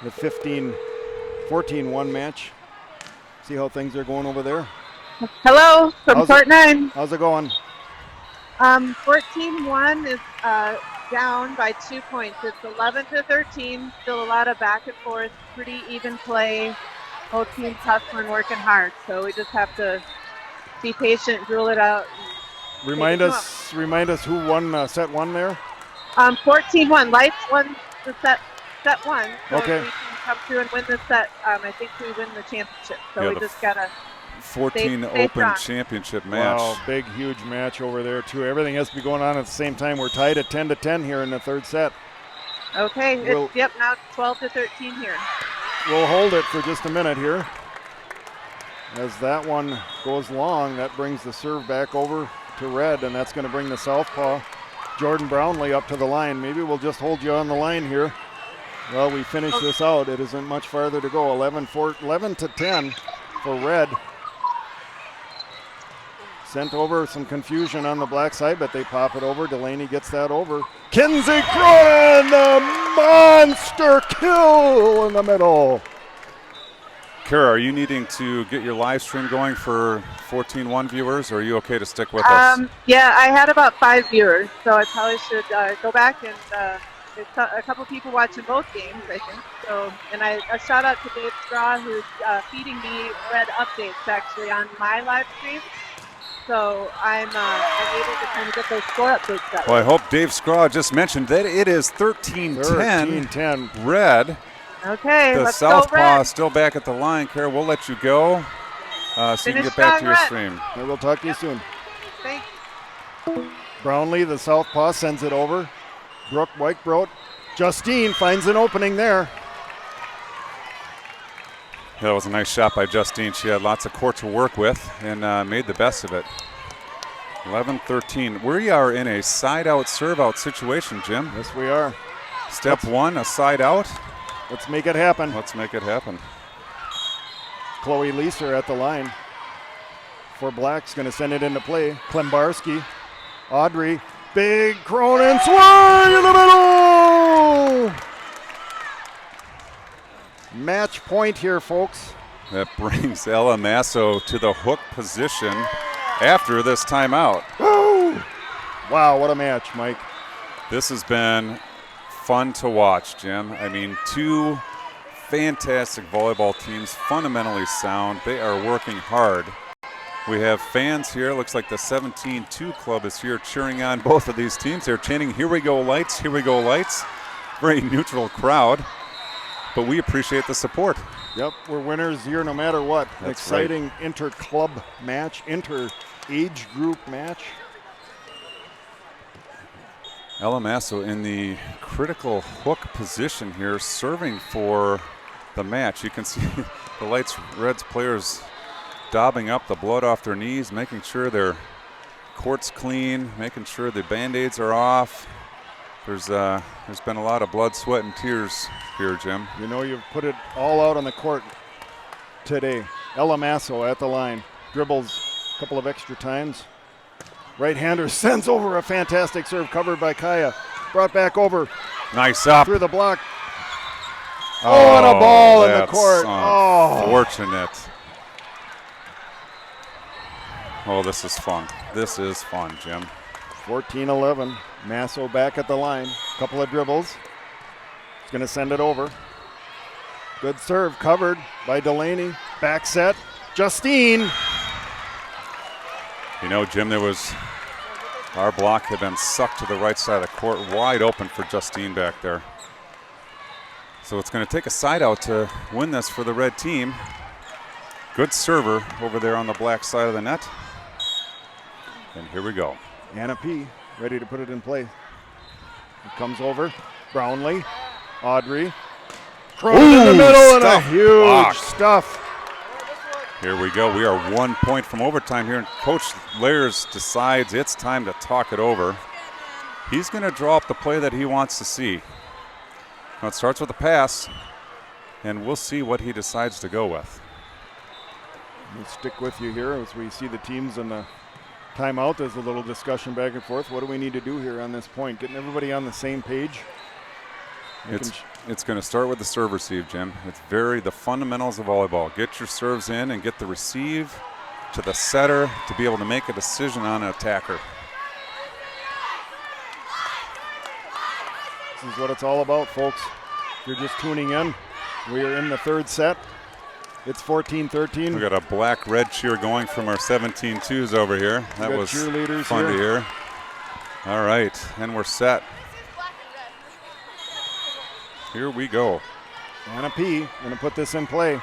Speaker 3: the 14-1 match. See how things are going over there.
Speaker 2: Hello from court 9.
Speaker 3: How's it going?
Speaker 2: 14-1 is down by 2 points. It's 11-13. Still a lot of back and forth. Pretty even play. Both teams hustling and working hard. So we just have to be patient, rule it out.
Speaker 3: Remind us who won set 1 there.
Speaker 2: 14-1. Lights won the set 1. So
Speaker 3: Okay.
Speaker 2: if we can come through and win the set, I think we win the championship. So
Speaker 1: Yeah,
Speaker 2: we
Speaker 1: the
Speaker 2: just gotta
Speaker 1: 14
Speaker 2: stay
Speaker 1: Open
Speaker 2: strong.
Speaker 1: Championship match.
Speaker 3: Wow, big, huge match over there, too. Everything has to be going on at the same time. We're tied at 10-10 here in the third set.
Speaker 2: Okay.
Speaker 3: We'll-
Speaker 2: Yep. Now it's 12-13 here.
Speaker 3: We'll hold it for just a minute here. As that one goes long, that brings the serve back over to red, and that's going to bring the southpaw, Jordan Brownlee, up to the line. Maybe we'll just hold you on the line here while we finish this out. It isn't much farther to go. 11-10 for red. Sent over, some confusion on the black side, but they pop it over. Delaney gets that over. Kinsey Cronin, the monster kill in the middle.
Speaker 1: Kara, are you needing to get your live stream going for 14-1 viewers, or are you okay to stick with us?
Speaker 2: Yeah, I had about 5 viewers, so I probably should go back and there's a couple people watching both games, I think. So, and a shout out to Dave Straw, who's feeding me red updates actually on my live stream. so I'm able to kind of get those score updates that
Speaker 1: Well,
Speaker 2: way.
Speaker 1: I hope Dave Scraw just mentioned that it is 13-10
Speaker 3: 13-10.
Speaker 1: red.
Speaker 2: Okay,
Speaker 1: The
Speaker 2: let's go
Speaker 1: Southpaw
Speaker 2: red.
Speaker 1: still back at the line. Kara, we'll let you go so you can
Speaker 2: Finish
Speaker 1: get back to
Speaker 2: strong,
Speaker 1: your
Speaker 2: Red.
Speaker 1: stream.
Speaker 3: And we'll talk to you soon.
Speaker 2: Thanks.
Speaker 3: Brownlee, the southpaw, sends it over. Brooke Whitebroat. Justine finds an opening there.
Speaker 1: Yeah, that was a nice shot by Justine. She had lots of court to work with and made the best of it. 11-13. We are in a side-out, serve-out situation, Jim.
Speaker 3: Yes, we are.
Speaker 1: Step one, a side-out.
Speaker 3: Let's make it happen.
Speaker 1: Let's make it happen.
Speaker 3: Chloe Leeser at the line. For Black's going to send it into play. Klembarski. Audrey. Big Cronin swing in the middle! Match point here, folks.
Speaker 1: That brings Ella Masso to the hook position after this timeout.
Speaker 3: Woo! Wow, what a match, Mike.
Speaker 1: This has been fun to watch, Jim. I mean, two fantastic volleyball teams, fundamentally sound. They are working hard. We have fans here. Looks like the 17-2 club is here cheering on both of these teams. They're chanting, "Here we go, lights, here we go, lights." Very neutral crowd, but we appreciate the support.
Speaker 3: Yep, we're winners here no matter what. An
Speaker 1: That's
Speaker 3: exciting inter-club match, inter-age group match.
Speaker 1: Ella Masso in the critical hook position here, serving for the match. You can see the Lights Reds players daubing up the blood off their knees, making sure their court's clean, making sure the Band-Aids are off. There's been a lot of blood, sweat, and tears here, Jim.
Speaker 3: You know, you've put it all out on the court today. Ella Masso at the line. Dribbles a couple of extra times. Right-hander sends over a fantastic serve covered by Kaya. Brought back over
Speaker 1: Nice up.
Speaker 3: through the block. Oh, and a ball in the
Speaker 1: that's
Speaker 3: court.
Speaker 1: Unfortunate. Oh, this is fun. This is fun, Jim.
Speaker 3: 14-11. Masso back at the line. Couple of dribbles. He's going to send it over. Good serve covered by Delaney. Back set. Justine.
Speaker 1: You know, Jim, our block had been sucked to the right side of the court, wide open for Justine back there. So it's going to take a side out to win this for the red team. Good server over there on the black side of the net. And here we go.
Speaker 3: Anna P. ready to put it in play. It comes over. Brownlee. Audrey. Cronin in the middle and a huge
Speaker 1: blocked.
Speaker 3: stuff.
Speaker 1: Here we go. We are 1 point from overtime here, and Coach Layers decides it's time to talk it over. He's going to draw up the play that he wants to see. Now it starts with a pass, and we'll see what he decides to go with.
Speaker 3: We'll stick with you here as we see the teams in the timeout. There's a little discussion back and forth. What do we need to do here on this point? Getting everybody on the same page.
Speaker 1: It's going to start with the serve receive, Jim. It's the fundamentals of volleyball. Get your serves in and get the receive to the setter to be able to make a decision on an attacker.
Speaker 3: This is what it's all about, folks. If you're just tuning in, we are in the third set. It's 14-13.
Speaker 1: We got a black-red cheer going from our 17-2s over here. That was
Speaker 3: cheerleaders
Speaker 1: fun to hear. All right, and we're set. Here we go.
Speaker 3: Anna P. going to put this in play.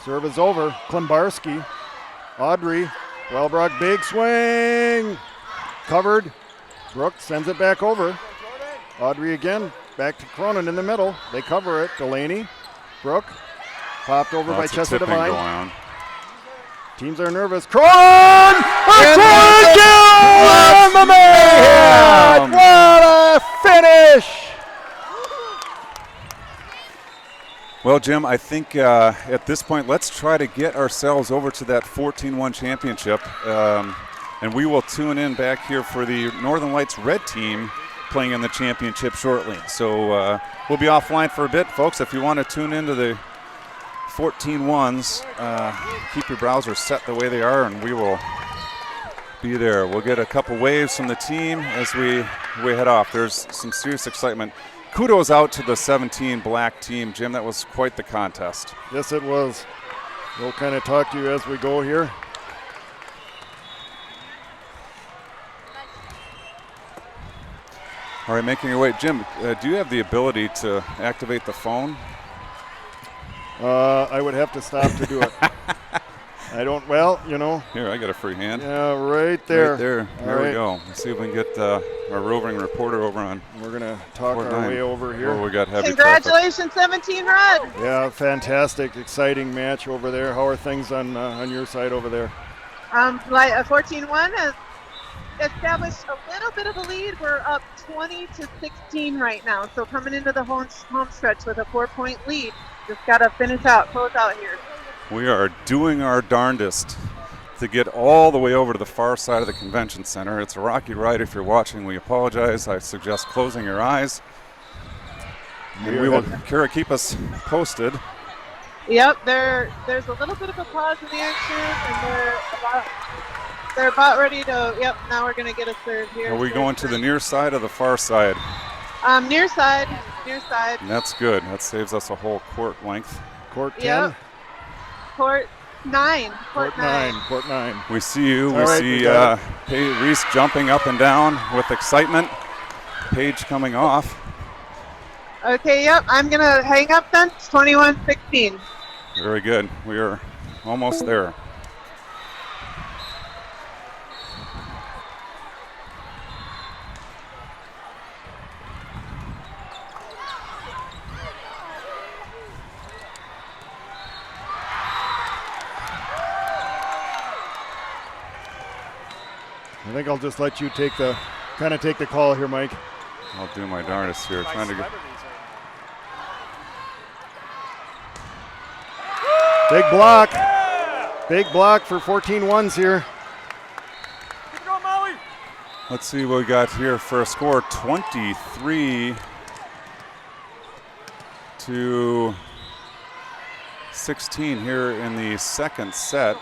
Speaker 3: Serve is over. Klembarski. Audrey. Wellbrock, big swing. Covered. Brooks sends it back over. Audrey again. Back to Cronin in the middle. They cover it. Delaney. Brooke. Popped over by Chessa Devine. Teams are nervous. Cronin! A Cronin kill! And the man! What a finish!
Speaker 1: Well, Jim, I think at this point, let's try to get ourselves over to that 14-1 championship. And we will tune in back here for the Northern Lights red team playing in the championship shortly. So we'll be offline for a bit, folks. If you want to tune into the 14-1s, keep your browsers set the way they are, and we will be there. We'll get a couple waves from the team as we head off. There's some serious excitement. Kudos out to the 17 black team, Jim. That was quite the contest.
Speaker 3: Yes, it was. We'll kind of talk to you as we go here.
Speaker 1: All right, making your way. Jim, do you have the ability to activate the phone?
Speaker 3: I would have to stop to do it. I don't, well, you know.
Speaker 1: Here, I got a free hand.
Speaker 3: Yeah, right there.
Speaker 1: Right there. There
Speaker 3: right.
Speaker 1: we go. Let's see if we can get our roving reporter over on.
Speaker 3: We're going to talk
Speaker 1: Court
Speaker 3: our
Speaker 1: 9.
Speaker 3: way over here.
Speaker 1: Oh, we got heavy
Speaker 2: Congratulations, 17 Red.
Speaker 3: Yeah, fantastic, exciting match over there. How are things on your side over there?
Speaker 2: Like 14-1 has established a little bit of a lead. We're up 20-16 right now. So coming into the home stretch with a 4-point lead. Just got to close out here.
Speaker 1: We are doing our darndest to get all the way over to the far side of the convention center. It's a rocky ride. If you're watching, we apologize. I suggest closing your eyes. And we will, Kara, keep us posted.
Speaker 2: Yep, there's a little bit of a pause in the action, and they're about ready to. Yep, now we're gonna get a serve here.
Speaker 1: Are we going to the near side or the far side?
Speaker 2: Near side.
Speaker 1: And that's good. That saves us a whole court length.
Speaker 3: Court 10?
Speaker 2: Yep. Court 9.
Speaker 3: Court 9.
Speaker 1: We see you.
Speaker 3: All
Speaker 1: We
Speaker 3: right,
Speaker 1: see Reese jumping up and down with excitement. Paige coming off.
Speaker 2: Okay, yep, I'm gonna hang up then. It's 21-16.
Speaker 1: Very good. We are almost there.
Speaker 3: I think I'll just let you take the call here, Mike.
Speaker 1: I'll do my darndest here. Trying to get.
Speaker 3: Big block. Big block for 14-1s here.
Speaker 1: Let's see what we got here for a score. 23-16 here in the second set.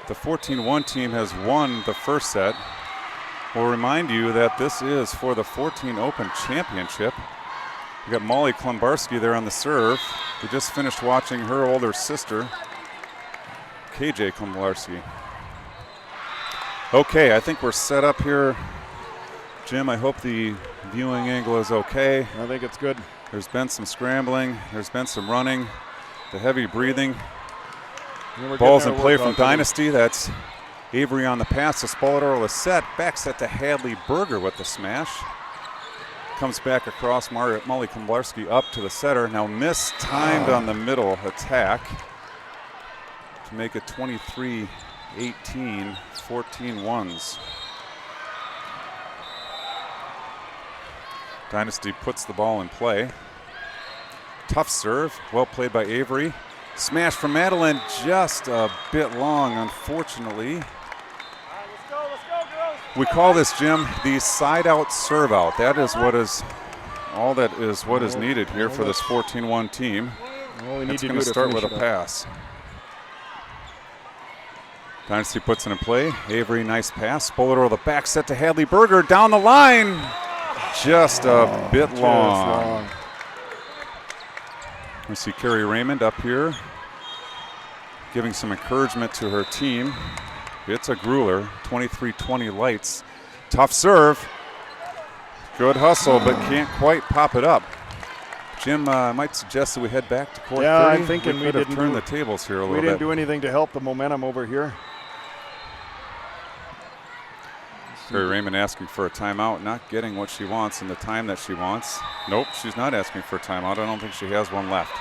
Speaker 1: The 14-1 team has won the first set. We'll remind you that this is for the 14 Open Championship. We got Molly Klumbarski there on the serve. We just finished watching her older sister, KJ Klumbarski. Okay, I think we're set up here. Jim, I hope the viewing angle is okay.
Speaker 3: I think it's good.
Speaker 1: There's been some scrambling. There's been some running. The heavy breathing. Balls in play from Dynasty. That's Avery on the pass to Spolador set. Back set to Hadley Berger with the smash. Comes back across. Molly Klumbarski up to the setter. Now mistimed on the middle attack to make it 23-18, 14-1s. Dynasty puts the ball in play. Tough serve. Well played by Avery. Smash from Madeline, just a bit long, unfortunately.
Speaker 3: Let's go, girls.
Speaker 1: We call this, Jim, the side-out serve-out. That is what is needed here for this 14-1 team. It's going to start with a pass. Dynasty puts it in play. Avery, nice pass. Spolador the back set to Hadley Berger. Down the line, just a bit long. We see Carrie Raymond up here giving some encouragement to her team. It's a grueler, 23-20 lights. Tough serve. Good hustle, but can't quite pop it up. Jim, I might suggest that we head back to court 30.
Speaker 3: I'm thinking we
Speaker 1: could have
Speaker 3: didn't
Speaker 1: turned the tables here a little bit.
Speaker 3: We didn't do anything to help the momentum over here.
Speaker 1: Carrie Raymond asking for a timeout, not getting what she wants in the time that she wants. Nope, she's not asking for a timeout. I don't think she has one left.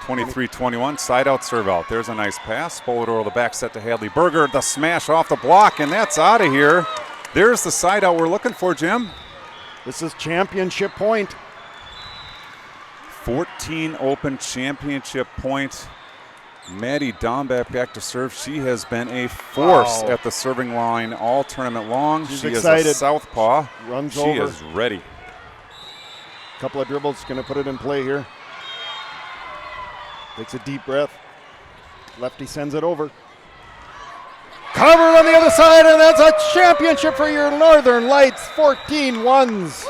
Speaker 1: 23-21, side out, serve out. There's a nice pass. Spolador the back set to Hadley Berger. The smash off the block, and that's out of here. There's the side out we're looking for, Jim.
Speaker 3: This is championship point.
Speaker 1: 14 Open Championship point. Maddie Dombeck back to serve. She has been a force at the serving line all tournament long.
Speaker 3: She's
Speaker 1: she
Speaker 3: excited.
Speaker 1: is a southpaw.
Speaker 3: Runs
Speaker 1: she
Speaker 3: over.
Speaker 1: is ready.
Speaker 3: Couple of dribbles, going to put it in play here. Takes a deep breath. Lefty sends it over. Covered on the other side, and that's a championship for your Northern Lights, 14-1s.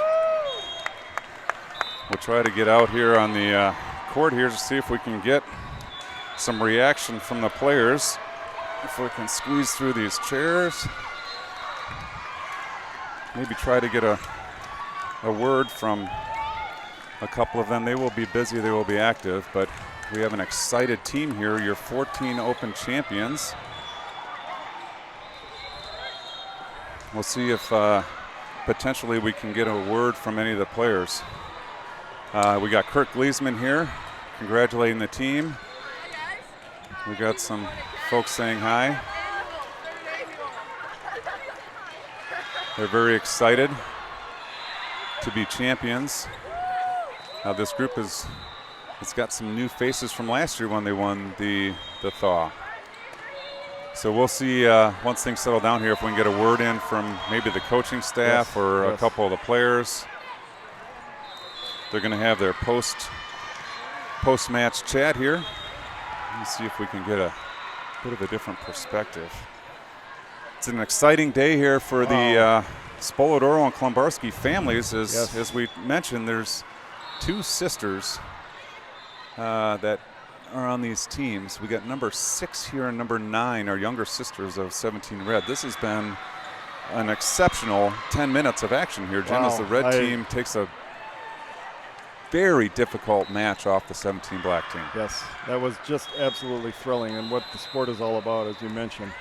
Speaker 1: We'll try to get out here on the court here to see if we can get some reaction from the players. If we can squeeze through these chairs. Maybe try to get a a word from a couple of them. They will be busy, they will be active, but we have an excited team here, your 14 Open champions. We'll see if potentially we can get a word from any of the players. We got Kirk Gleesman here congratulating the team. We got some folks saying hi. They're very excited to be champions. This group it's got some new faces from last year when they won the Thaw. So we'll see once things settle down here if we can get a word in from maybe the coaching staff or a couple of the players. They're going to have their post-match chat here. Let's see if we can get a bit of a different perspective. It's an exciting day here for the Spolodoro and Klombarski families. As we mentioned, there's 2 sisters that are on these teams. We got number 6 here and number 9, our younger sisters of 17 Red. This has been an exceptional 10 minutes of action here, Jim, as the Red team takes a very difficult match off the 17 Black team.
Speaker 3: Yes, that was just absolutely thrilling, and what the sport is all about, as you mentioned.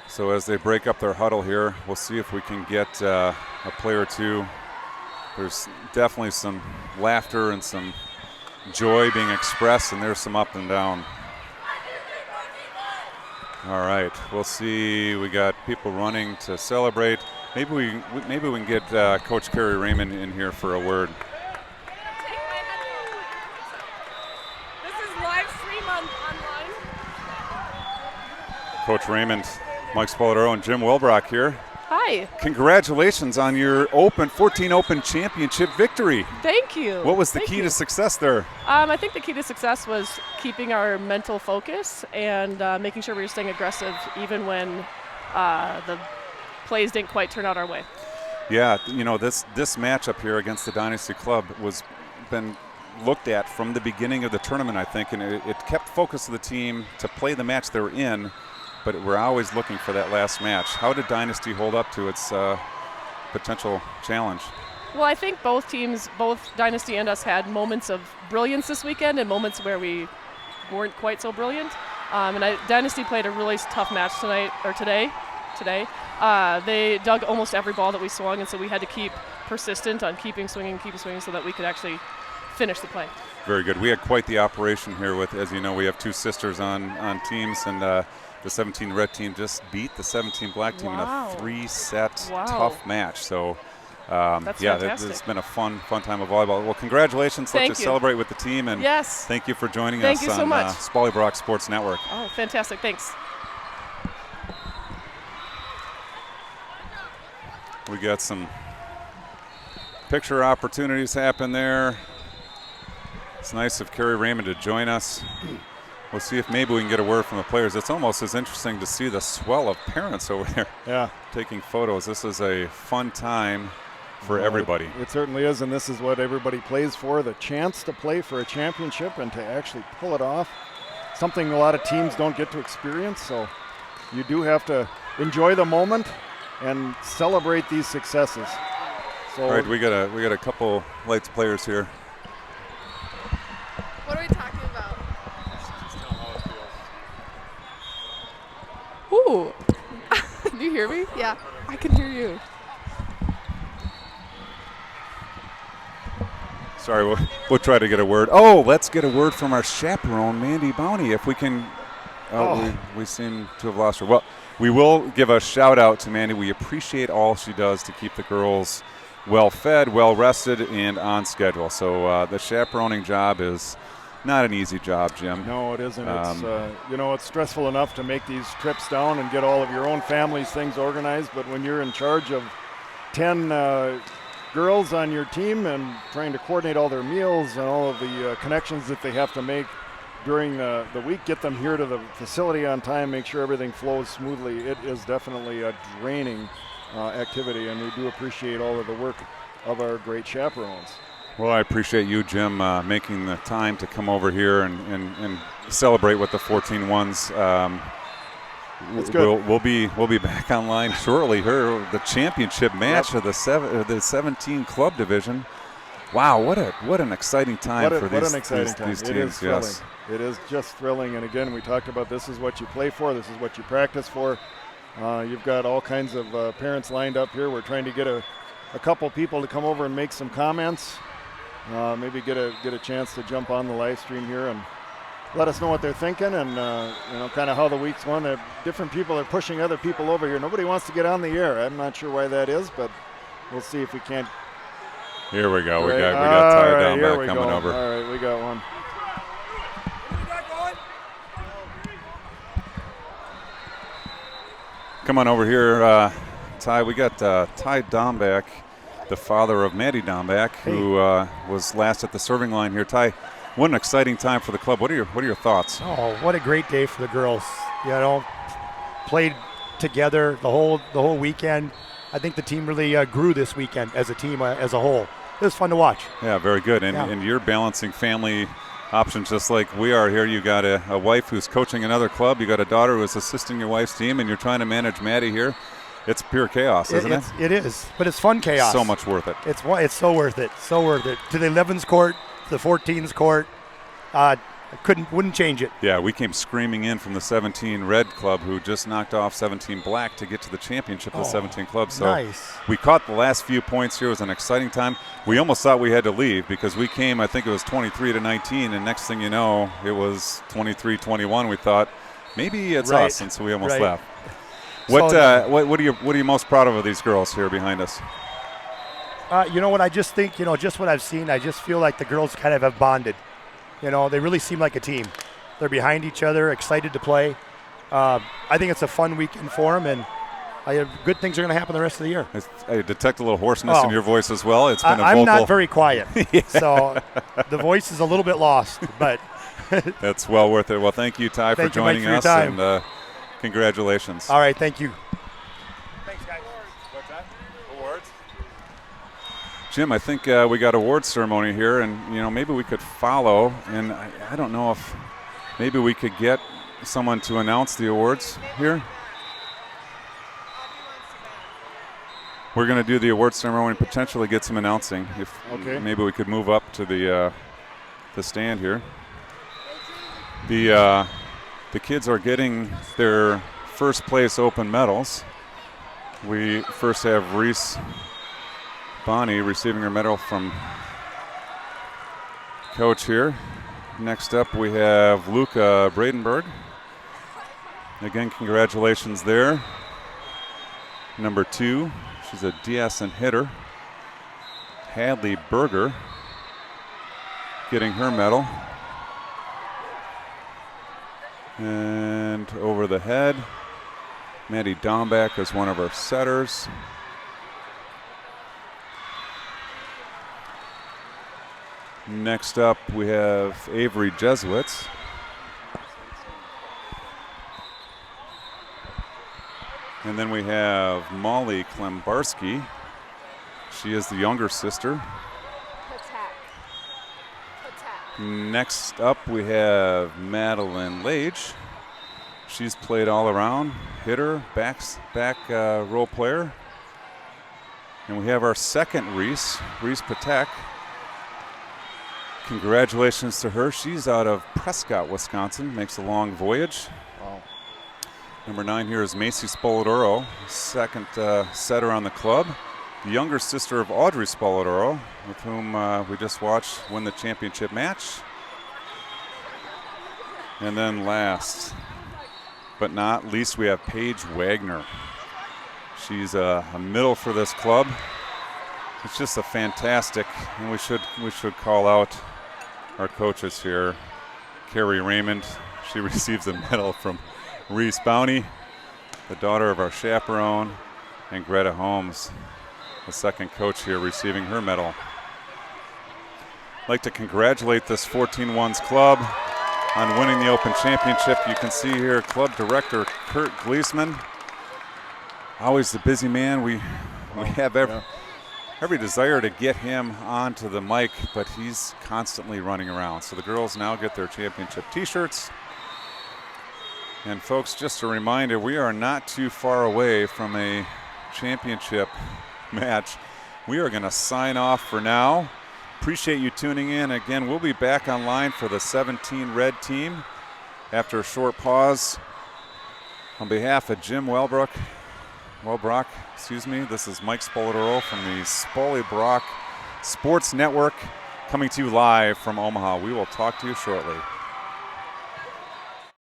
Speaker 1: So as they break up their huddle here, we'll see if we can get a player or two. There's definitely some laughter and some joy being expressed, and there's some up and down. All right, we'll see. We got people running to celebrate. Maybe we can get Coach Kerry Raymond in here for a word.
Speaker 5: This is live stream online.
Speaker 1: Coach Raymond, Mike Spolodoro, and Jim Wilbrock here.
Speaker 5: Hi.
Speaker 1: Congratulations on your 14 Open championship victory.
Speaker 5: Thank you.
Speaker 1: What was the key to success there?
Speaker 5: I think the key to success was keeping our mental focus and making sure we were staying aggressive even when the plays didn't quite turn out our way.
Speaker 1: Yeah, this matchup here against the Dynasty Club was been looked at from the beginning of the tournament, I think, and it kept focus of the team to play the match they were in, but we're always looking for that last match. How did Dynasty hold up to its potential challenge?
Speaker 5: Well, I think both teams, both Dynasty and us, had moments of brilliance this weekend and moments where we weren't quite so brilliant. Dynasty played a really tough match today. They dug almost every ball that we swung, and so we had to keep persistent on keeping swinging so that we could actually finish the play.
Speaker 1: Very good. We had quite the operation here with, as you know, we have 2 sisters on teams, and the 17 Red team just beat the 17 Black team in a 3-set tough match. So, it's been a fun time of volleyball. Well, congratulations. Let's just celebrate with the team, and thank you for joining us on Spolly Sports Network.
Speaker 5: Oh, fantastic. Thanks.
Speaker 1: We got some picture opportunities happen there. It's nice of Kerry Raymond to join us. We'll see if maybe we can get a word from the players. It's almost as interesting to see the swell of parents over there taking photos. This is a fun time for everybody.
Speaker 3: It certainly is, and this is what everybody plays for, the chance to play for a championship and to actually pull it off. Something a lot of teams don't get to experience, so you do have to enjoy the moment and celebrate these successes. So,
Speaker 1: all right, we got a couple Lights players here.
Speaker 6: What are we talking about?
Speaker 3: Just tell how it feels.
Speaker 5: Ooh. Do you hear me?
Speaker 6: Yeah.
Speaker 5: I can hear you.
Speaker 1: Sorry, we'll try to get a word. Oh, let's get a word from our chaperone, Mandy Bowney, if we can. We seem to have lost her. Well, we will give a shout out to Mandy. We appreciate all she does to keep the girls well fed, well rested, and on schedule. So the chaperoning job is not an easy job, Jim.
Speaker 3: No, it isn't. It's stressful enough to make these trips down and get all of your own family's things organized, but when you're in charge of 10 girls on your team and trying to coordinate all their meals and all of the connections that they have to make during the week, get them here to the facility on time, make sure everything flows smoothly. It is definitely a draining activity, and we do appreciate all of the work of our great chaperones.
Speaker 1: Well, I appreciate you, Jim, making the time to come over here and celebrate with the 14 ones.
Speaker 3: That's good.
Speaker 1: We'll be back online shortly. The championship match of the 17 club division. Wow, what an exciting time for these teams.
Speaker 3: It is thrilling. It is just thrilling. And again, we talked about this is what you play for. This is what you practice for. You've got all kinds of parents lined up here. We're trying to get a couple people to come over and make some comments. Maybe get a chance to jump on the live stream here and let us know what they're thinking and kind of how the week's going. Different people are pushing other people over here. Nobody wants to get on the air. I'm not sure why that is, but we'll see if we can't.
Speaker 1: Here we go. We got Ty Dombeck coming over.
Speaker 3: All right, we got one.
Speaker 1: Come on over here, Ty. We got Ty Dombeck, the father of Maddie Dombeck, who was last at the serving line here. Ty, what an exciting time for the club. What are your thoughts?
Speaker 6: Oh, what a great day for the girls. Played together the whole weekend. I think the team really grew this weekend as a team, as a whole. It was fun to watch.
Speaker 1: Yeah, very good. And you're balancing family options just like we are here. You got a wife who's coaching another club. You got a daughter who's assisting your wife's team, and you're trying to manage Maddie here. It's pure chaos, isn't it?
Speaker 6: It is, but it's fun chaos.
Speaker 1: So much worth it.
Speaker 6: It's so worth it. So worth it. To the 11s court, to the 14s court. Wouldn't change it.
Speaker 1: Yeah, we came screaming in from the 17 Red Club, who just knocked off 17 Black to get to the championship of the 17 Club. So
Speaker 6: nice.
Speaker 1: We caught the last few points here. It was an exciting time. We almost thought we had to leave because we came, I think it was 23-19, and next thing you know, it was 23-21. We thought maybe it's us, and so we almost left. What are you most proud of these girls here behind us?
Speaker 6: You know what? I just think, just what I've seen, I just feel like the girls kind of have bonded. They really seem like a team. They're behind each other, excited to play. I think it's a fun weekend for them, and good things are going to happen the rest of the year.
Speaker 1: I detect a little hoarseness in your voice as well. It's been
Speaker 6: I'm not very quiet, so the voice is a little bit lost, but
Speaker 1: that's well worth it. Well, thank you, Ty, for joining us, and congratulations.
Speaker 6: All right, thank you.
Speaker 3: Thanks, guys.
Speaker 1: What's that? Awards? Jim, I think we got awards ceremony here, and maybe we could follow. And I don't know if maybe we could get someone to announce the awards here. We're going to do the awards ceremony and potentially get some announcing. If maybe we could move up to the stand here. The kids are getting their first place open medals. We first have Reese Bonnie receiving her medal from coach here. Next up we have Luca Bradenberg. Again, congratulations there. Number 2, she's a DS&N hitter. Hadley Berger getting her medal. And over the head, Maddie Dombeck is one of our setters. Next up, we have Avery Jesuits. And then we have Molly Klembarski. She is the younger sister. Next up, we have Madeline Lage. She's played all around, hitter, back role player. And we have our second Reese Patek. Congratulations to her. She's out of Prescott, Wisconsin. Makes a long voyage.
Speaker 3: Wow.
Speaker 1: Number 9 here is Macy Spoladoro, second setter on the club. The younger sister of Audrey Spoladoro, with whom we just watched win the championship match. And then last but not least, we have Paige Wagner. She's a middle for this club. It's just a fantastic, and we should call out our coaches here. Carrie Raymond, she receives a medal from Reese Bounty, the daughter of our chaperone, and Greta Holmes, the second coach here, receiving her medal. I'd like to congratulate this 14-1s club on winning the Open Championship. You can see here Club Director Kurt Gleesman, always the busy man. We have every desire to get him onto the mic, but he's constantly running around. So the girls now get their championship T-shirts. And folks, just a reminder, we are not too far away from a championship match. We are going to sign off for now. Appreciate you tuning in. Again, we'll be back online for the 17 red team after a short pause. On behalf of Jim Wellbrock, this is Mike Spoladoro from the Spolly-Brock Sports Network coming to you live from Omaha. We will talk to you shortly.